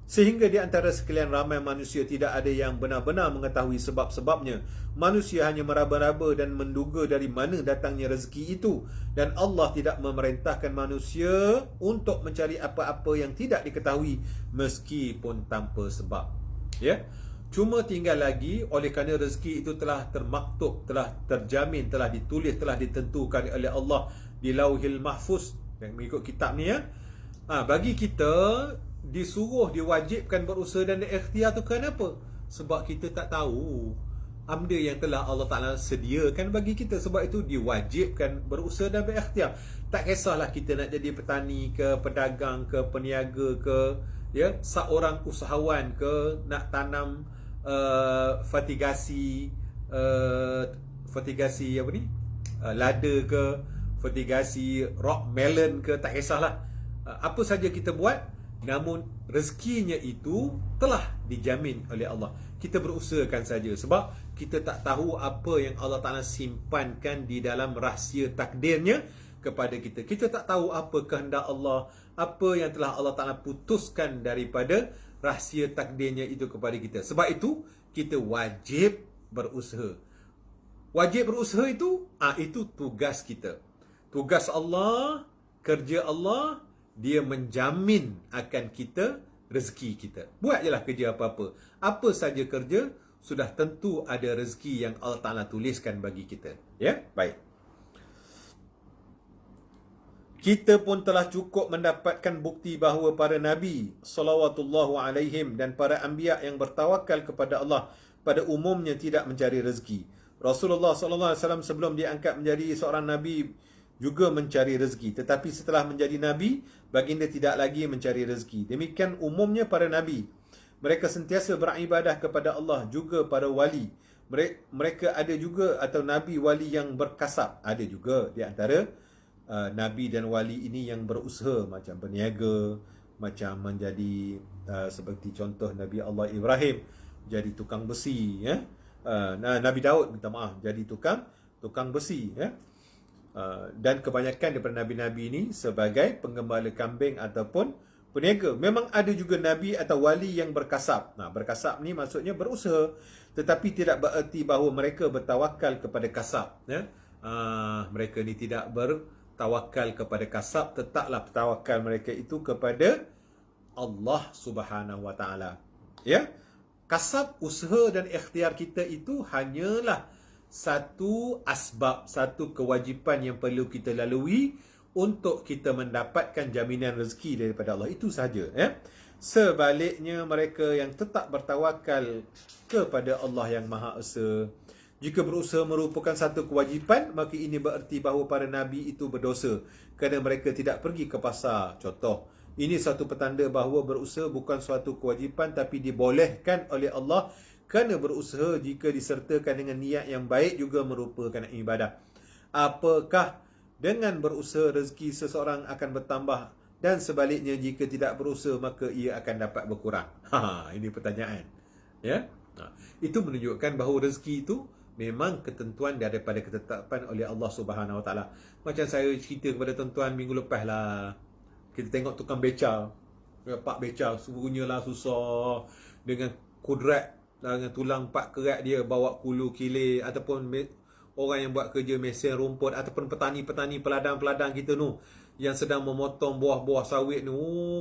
S1: Sehingga di antara sekalian ramai manusia tidak ada yang benar-benar mengetahui sebab-sebabnya. Manusia hanya meraba-raba dan menduga dari mana datangnya rezeki itu. Dan Allah tidak memerintahkan manusia untuk mencari apa-apa yang tidak diketahui, meskipun tanpa sebab. Ya. Cuma tinggal lagi, oleh kerana rezeki itu telah termaktub, telah terjamin, telah ditulis, telah ditentukan oleh Allah di Lauhil Mahfuz, yang mengikut kitab ni, ya. Bagi kita disuruh, diwajibkan berusaha dan ikhtiar tu kenapa? Sebab kita tak tahu amda yang telah Allah Ta'ala sediakan bagi kita. Sebab itu diwajibkan berusaha dan berikhtiar. Tak kisahlah kita nak jadi petani ke, pedagang ke, peniaga ke, ya, seorang usahawan ke, nak tanam fertigasi apa ni, lada ke, fertigasi rock melon ke, tak kisahlah. Apa saja kita buat, namun rezekinya itu telah dijamin oleh Allah. Kita berusahakan saja, sebab kita tak tahu apa yang Allah Ta'ala simpankan di dalam rahsia takdirnya kepada kita. Kita tak tahu apa kehendak Allah, apa yang telah Allah Ta'ala putuskan daripada rahsia takdirnya itu kepada kita. Sebab itu kita wajib berusaha. Wajib berusaha itu tugas kita. Tugas Allah, kerja Allah, dia menjamin akan kita rezeki kita. Buat je lah kerja apa-apa. Apa saja kerja, sudah tentu ada rezeki yang Allah Ta'ala tuliskan bagi kita. Ya, baik. Kita pun telah cukup mendapatkan bukti bahawa para Nabi salawatullahu alaihim dan para anbiya yang bertawakal kepada Allah pada umumnya tidak mencari rezeki. Rasulullah sallallahu alaihi wasallam sebelum diangkat menjadi seorang Nabi juga mencari rezeki. Tetapi setelah menjadi Nabi, baginda tidak lagi mencari rezeki. Demikian umumnya para Nabi. Mereka sentiasa beribadah kepada Allah, juga para wali. Mereka ada juga, atau Nabi wali yang berkasab. Ada juga di antara Nabi dan wali ini yang berusaha, macam berniaga, macam menjadi seperti contoh Nabi Allah Ibrahim, jadi tukang besi. Ya? Nabi Daud, minta maaf, jadi tukang besi. Ya? Dan kebanyakan daripada Nabi-Nabi ini sebagai penggembala kambing ataupun peniaga. Memang ada juga Nabi atau wali yang berkasab. Berkasab ni maksudnya berusaha, tetapi tidak bererti bahawa mereka bertawakal kepada kasab. Ya? Mereka ni tidak bertawakal kepada kasab, tetaplah tawakal mereka itu kepada Allah Subhanahu Wa Taala. Ya? Kasab, usaha dan ikhtiar kita itu hanyalah satu asbab, satu kewajipan yang perlu kita lalui untuk kita mendapatkan jaminan rezeki daripada Allah. Itu sahaja. Ya? Sebaliknya, mereka yang tetap bertawakal kepada Allah yang Maha Esa, jika berusaha merupakan satu kewajipan, maka ini bererti bahawa para Nabi itu berdosa kerana mereka tidak pergi ke pasar. Contoh, ini satu petanda bahawa berusaha bukan suatu kewajipan tapi dibolehkan oleh Allah, kerana berusaha jika disertakan dengan niat yang baik juga merupakan ibadah. Apakah dengan berusaha rezeki seseorang akan bertambah, dan sebaliknya jika tidak berusaha maka ia akan dapat berkurang? Ini pertanyaan. Ya? Itu menunjukkan bahawa rezeki itu memang ketentuan daripada ketetapan oleh Allah Subhanahu Wa Taala. Macam saya cerita kepada tuan-tuan minggu lepas lah. Kita tengok tukang beca. Pak beca punyalah susah dengan kudrat, dengan tulang 4 kerat dia bawa kulu kilir, ataupun orang yang buat kerja mesin rumput, ataupun petani-petani, peladang-peladang kita tu yang sedang memotong buah-buah sawit ni,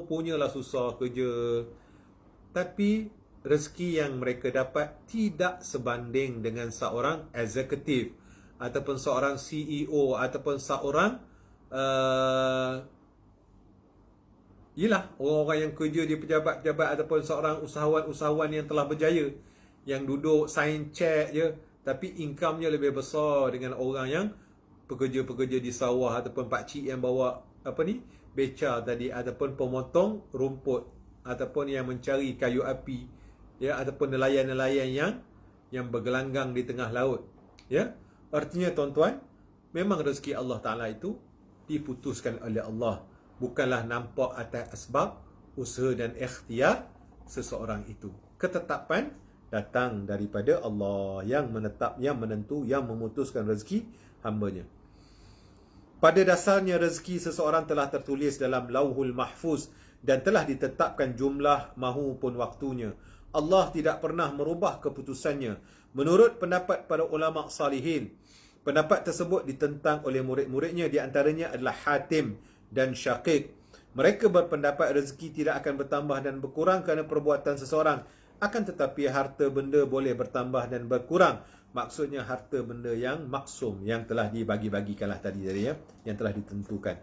S1: punyalah susah kerja. Tapi rezeki yang mereka dapat tidak sebanding dengan seorang eksekutif, ataupun seorang CEO, ataupun seorang orang-orang yang kerja di pejabat-pejabat, ataupun seorang usahawan-usahawan yang telah berjaya, yang duduk sign check je, tapi income-nya lebih besar dengan orang yang pekerja-pekerja di sawah, ataupun pakcik yang bawa beca tadi, ataupun pemotong rumput, ataupun yang mencari kayu api, ya, ataupun nelayan-nelayan yang bergelanggang di tengah laut. Ya, artinya tuan-tuan, memang rezeki Allah Ta'ala itu diputuskan oleh Allah, bukanlah nampak atas asbab usaha dan ikhtiar seseorang itu. Ketetapan datang daripada Allah yang menetap, yang menentu, yang memutuskan rezeki hamba-Nya. Pada dasarnya rezeki seseorang telah tertulis dalam Lauhul Mahfuz dan telah ditetapkan jumlah maupun waktunya. Allah tidak pernah merubah keputusannya. Menurut pendapat para ulama salihin, pendapat tersebut ditentang oleh murid-muridnya, di antaranya adalah Hatim dan Syaqiq. Mereka berpendapat rezeki tidak akan bertambah dan berkurang kerana perbuatan seseorang. Akan tetapi harta benda boleh bertambah dan berkurang. Maksudnya harta benda yang maksum, yang telah dibagi-bagikanlah tadi ya, yang telah ditentukan.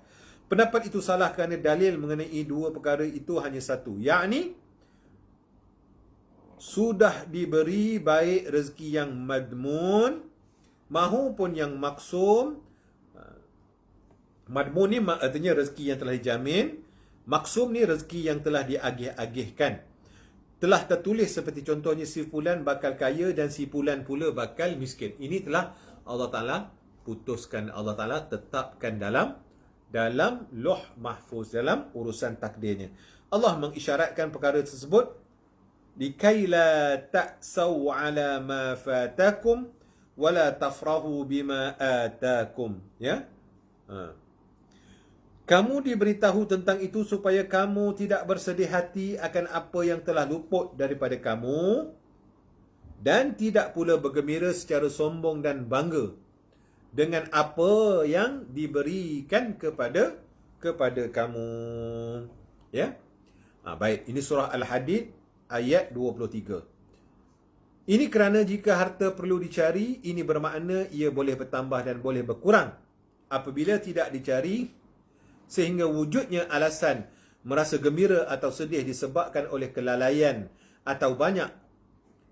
S1: Pendapat itu salah kerana dalil mengenai dua perkara itu hanya satu, yakni sudah diberi baik rezeki yang madmun maupun yang maksum. Madmun ni artinya rezeki yang telah dijamin, maksum ni rezeki yang telah diagih-agihkan. Telah tertulis seperti contohnya si fulan bakal kaya dan si fulan pula bakal miskin. Ini telah Allah Ta'ala putuskan, Allah Ta'ala tetapkan dalam Lauh Mahfuz, dalam urusan takdirnya. Allah mengisyaratkan perkara tersebut likai la ta'sau ala ma fatakum wala tafrahu bima atakum, ya. Kamu diberitahu tentang itu supaya kamu tidak bersedih hati akan apa yang telah luput daripada kamu dan tidak pula bergembira secara sombong dan bangga dengan apa yang diberikan kepada kamu, ya. Baik, ini surah Al-Hadid ayat 23. Ini kerana jika harta perlu dicari, ini bermakna ia boleh bertambah dan boleh berkurang. Apabila tidak dicari, sehingga wujudnya alasan merasa gembira atau sedih disebabkan oleh kelalaian atau banyak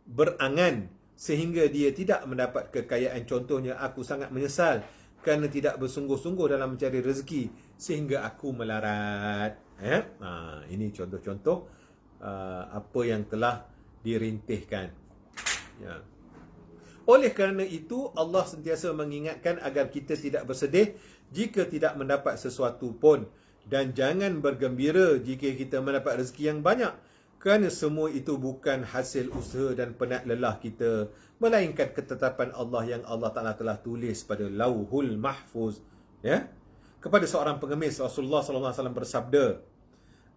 S1: berangan sehingga dia tidak mendapat kekayaan. Contohnya, aku sangat menyesal kerana tidak bersungguh-sungguh dalam mencari rezeki sehingga aku melarat. Ini contoh-contoh apa yang telah dirintihkan. Ya. Oleh kerana itu, Allah sentiasa mengingatkan agar kita tidak bersedih jika tidak mendapat sesuatu pun, dan jangan bergembira jika kita mendapat rezeki yang banyak, kerana semua itu bukan hasil usaha dan penat lelah kita, melainkan ketetapan Allah yang Allah Ta'ala telah tulis pada Lauhul Mahfuz. Ya? Kepada seorang pengemis, Rasulullah SAW bersabda,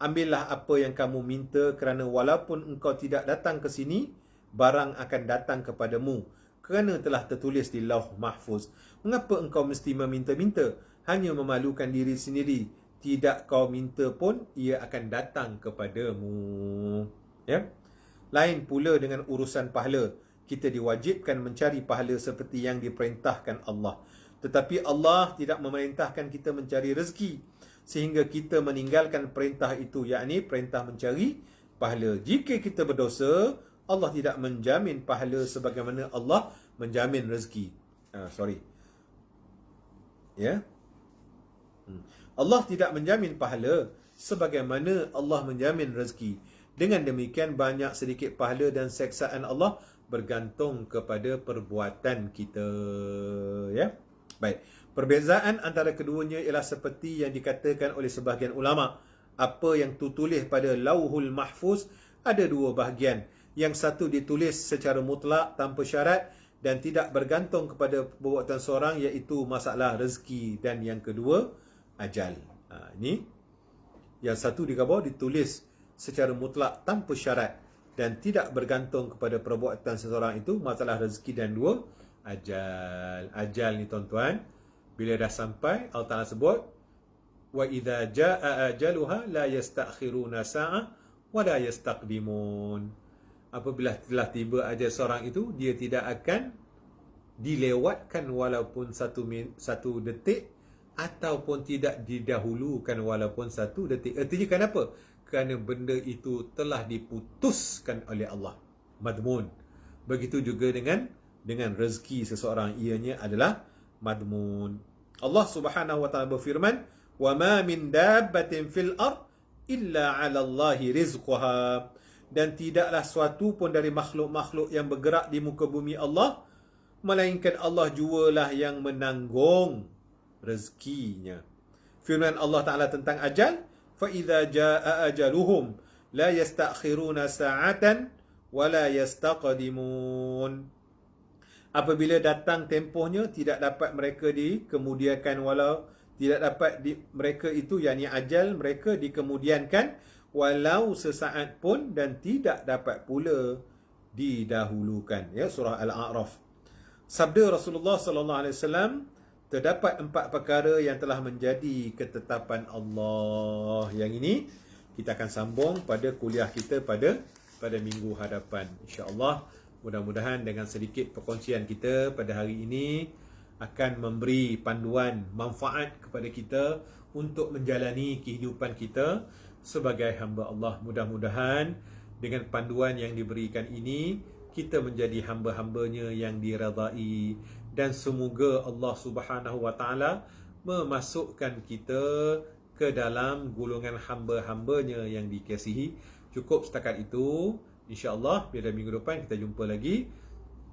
S1: ambillah apa yang kamu minta, kerana walaupun engkau tidak datang ke sini, barang akan datang kepadamu, kerana telah tertulis di Lauh Mahfuz. Mengapa engkau mesti meminta-minta? Hanya memalukan diri sendiri. Tidak kau minta pun, ia akan datang kepadamu. Ya? Lain pula dengan urusan pahala. Kita diwajibkan mencari pahala seperti yang diperintahkan Allah. Tetapi Allah tidak memerintahkan kita mencari rezeki sehingga kita meninggalkan perintah itu, yakni perintah mencari pahala. Jika kita berdosa, Allah tidak menjamin pahala sebagaimana Allah menjamin rezeki. Ya. Allah tidak menjamin pahala sebagaimana Allah menjamin rezeki. Dengan demikian, banyak sedikit pahala dan seksaan Allah bergantung kepada perbuatan kita. Ya. Baik. Perbezaan antara keduanya ialah seperti yang dikatakan oleh sebahagian ulama. Apa yang tertulis pada Lauhul Mahfuz ada dua bahagian. Yang satu ditulis secara mutlak tanpa syarat dan tidak bergantung kepada perbuatan seorang, iaitu masalah rezeki, dan yang kedua ajal. Ini yang satu di bawah ditulis secara mutlak tanpa syarat dan tidak bergantung kepada perbuatan seseorang, itu masalah rezeki, dan dua ajal. Ajal ni tuan-tuan, bila dah sampai, Allah Ta'ala sebut wa idza jaa ajaluha la yastakhiruna sa'ah wa la yastaqdimun. Apabila telah tiba ajal seorang itu, dia tidak akan dilewatkan walaupun satu detik, ataupun tidak didahulukan walaupun satu detik. Artinya kenapa? Kerana benda itu telah diputuskan oleh Allah. Madmun. Begitu juga dengan rezeki seseorang, ianya adalah madmun. Allah Subhanahu wa Ta'ala berfirman, "Wa ma min dabbatin fil ard illa 'ala Allahi rizquha." Dan tidaklah suatu pun dari makhluk-makhluk yang bergerak di muka bumi Allah, melainkan Allah jualah yang menanggung rezekinya. Firman Allah Ta'ala tentang ajal, فَإِذَا جَاءَ أَجَلُهُمْ لَا يَسْتَأْخِرُونَ سَاعَةً وَلَا يَسْتَقْدِمُونَ. Apabila datang tempohnya, tidak dapat mereka dikemudiankan, walau tidak dapat mereka itu, yakni ajal mereka dikemudiankan walau sesaat pun, dan tidak dapat pula didahulukan. Ya, surah Al-A'raf. Sabda Rasulullah sallallahu alaihi wasallam, terdapat 4 perkara yang telah menjadi ketetapan Allah. Yang ini kita akan sambung pada kuliah kita pada minggu hadapan, insya-Allah. Mudah-mudahan dengan sedikit perkongsian kita pada hari ini akan memberi panduan manfaat kepada kita untuk menjalani kehidupan kita sebagai hamba Allah. Mudah-mudahan dengan panduan yang diberikan ini, kita menjadi hamba-hambanya yang diredai, dan semoga Allah Subhanahu wa Ta'ala memasukkan kita ke dalam golongan hamba-hambanya yang dikasihi. Cukup setakat itu. InsyaAllah pada minggu depan kita jumpa lagi.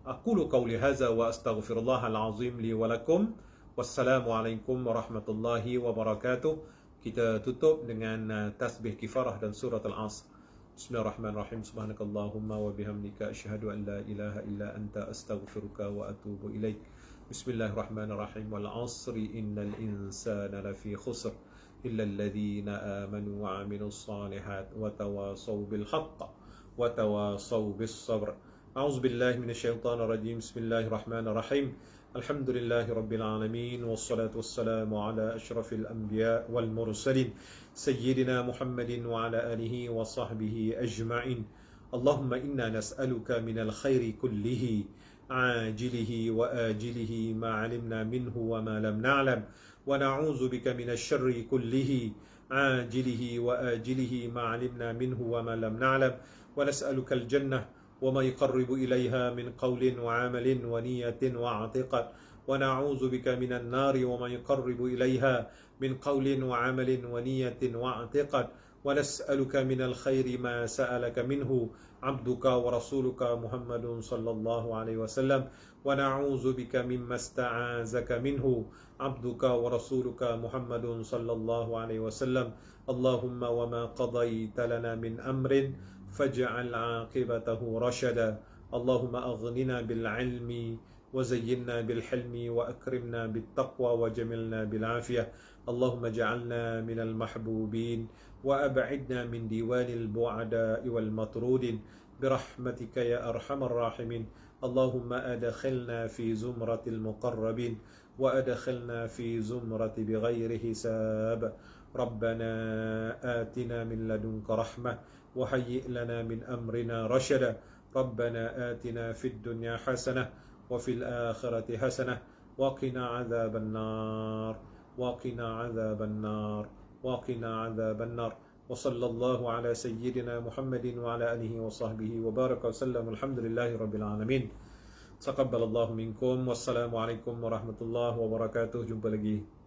S1: Aqulu qawli hadza wa astaghfirullahal azim li wa lakum. Wassalamualaikum warahmatullahi wabarakatuh. Kita tutup dengan tasbih kifarah dan surat Al-Asr. Bismillahirrahmanirrahim. Subhanakallahumma wa bihamdika asyhadu an la ilaha illa anta astaghfiruka wa atubu ilaik. Bismillahirrahmanirrahim. Wal 'asri innal insana lafi khusr illa alladhina amanu wa 'amilus salihat wa tawasaw bil haqq wa tawasaw bis sabr. A'udzu billahi minasyaitonir rajim. Bismillahirrahmanirrahim. Alhamdulillahi Rabbil Alamin. Wassalatu wassalamu ala ashrafil anbiya wal mursalin Sayyidina Muhammadin wa ala alihi wa sahbihi ajma'in. Allahumma inna nas'aluka minal khairi kullihi ajilihi wa ajilihi ma alimna minhu wa ma lam na'lam wa na'udzu bika minasy syarri kullihi ajilihi wa ajilihi ma alimna minhu wa ma lam na'lam wa nas'aluka al-jannah وما يقرب إليها من قول وعمل ونية واعتقاد ونعوذ بك من النار وما يقرب إليها من قول وعمل ونية واعتقاد ونسألك من الخير ما سألك منه عبدك ورسولك محمد صلى الله عليه وسلم ونعوذ بك مما استعاذك منه عبدك ورسولك محمد صلى الله عليه وسلم اللهم وما قضيت لنا من أمر فاجعل عاقبته رشدا اللهم أغننا بالعلم وزينا بالحلم وأكرمنا بالتقوى وجملنا بالعافية اللهم اجعلنا من المحبوبين وأبعدنا من ديوان البعداء والمطرودين برحمتك يا أرحم الراحمين اللهم أدخلنا في زمرة المقربين وأدخلنا في زمرة بغير حساب ربنا آتنا من لدنك رحمة وهيئ لنا من أمرنا رشدا ربنا آتنا في الدنيا حسنة وفي الآخرة حسنة وقنا عذاب النار وقنا عذاب النار وقنا عذاب النار وصلى الله على سيدنا محمد وعلى آله وصحبه وبارك وسلم الحمد لله رب العالمين تقبل الله منكم والسلام عليكم ورحمة الله وبركاته. Jumpa lagi.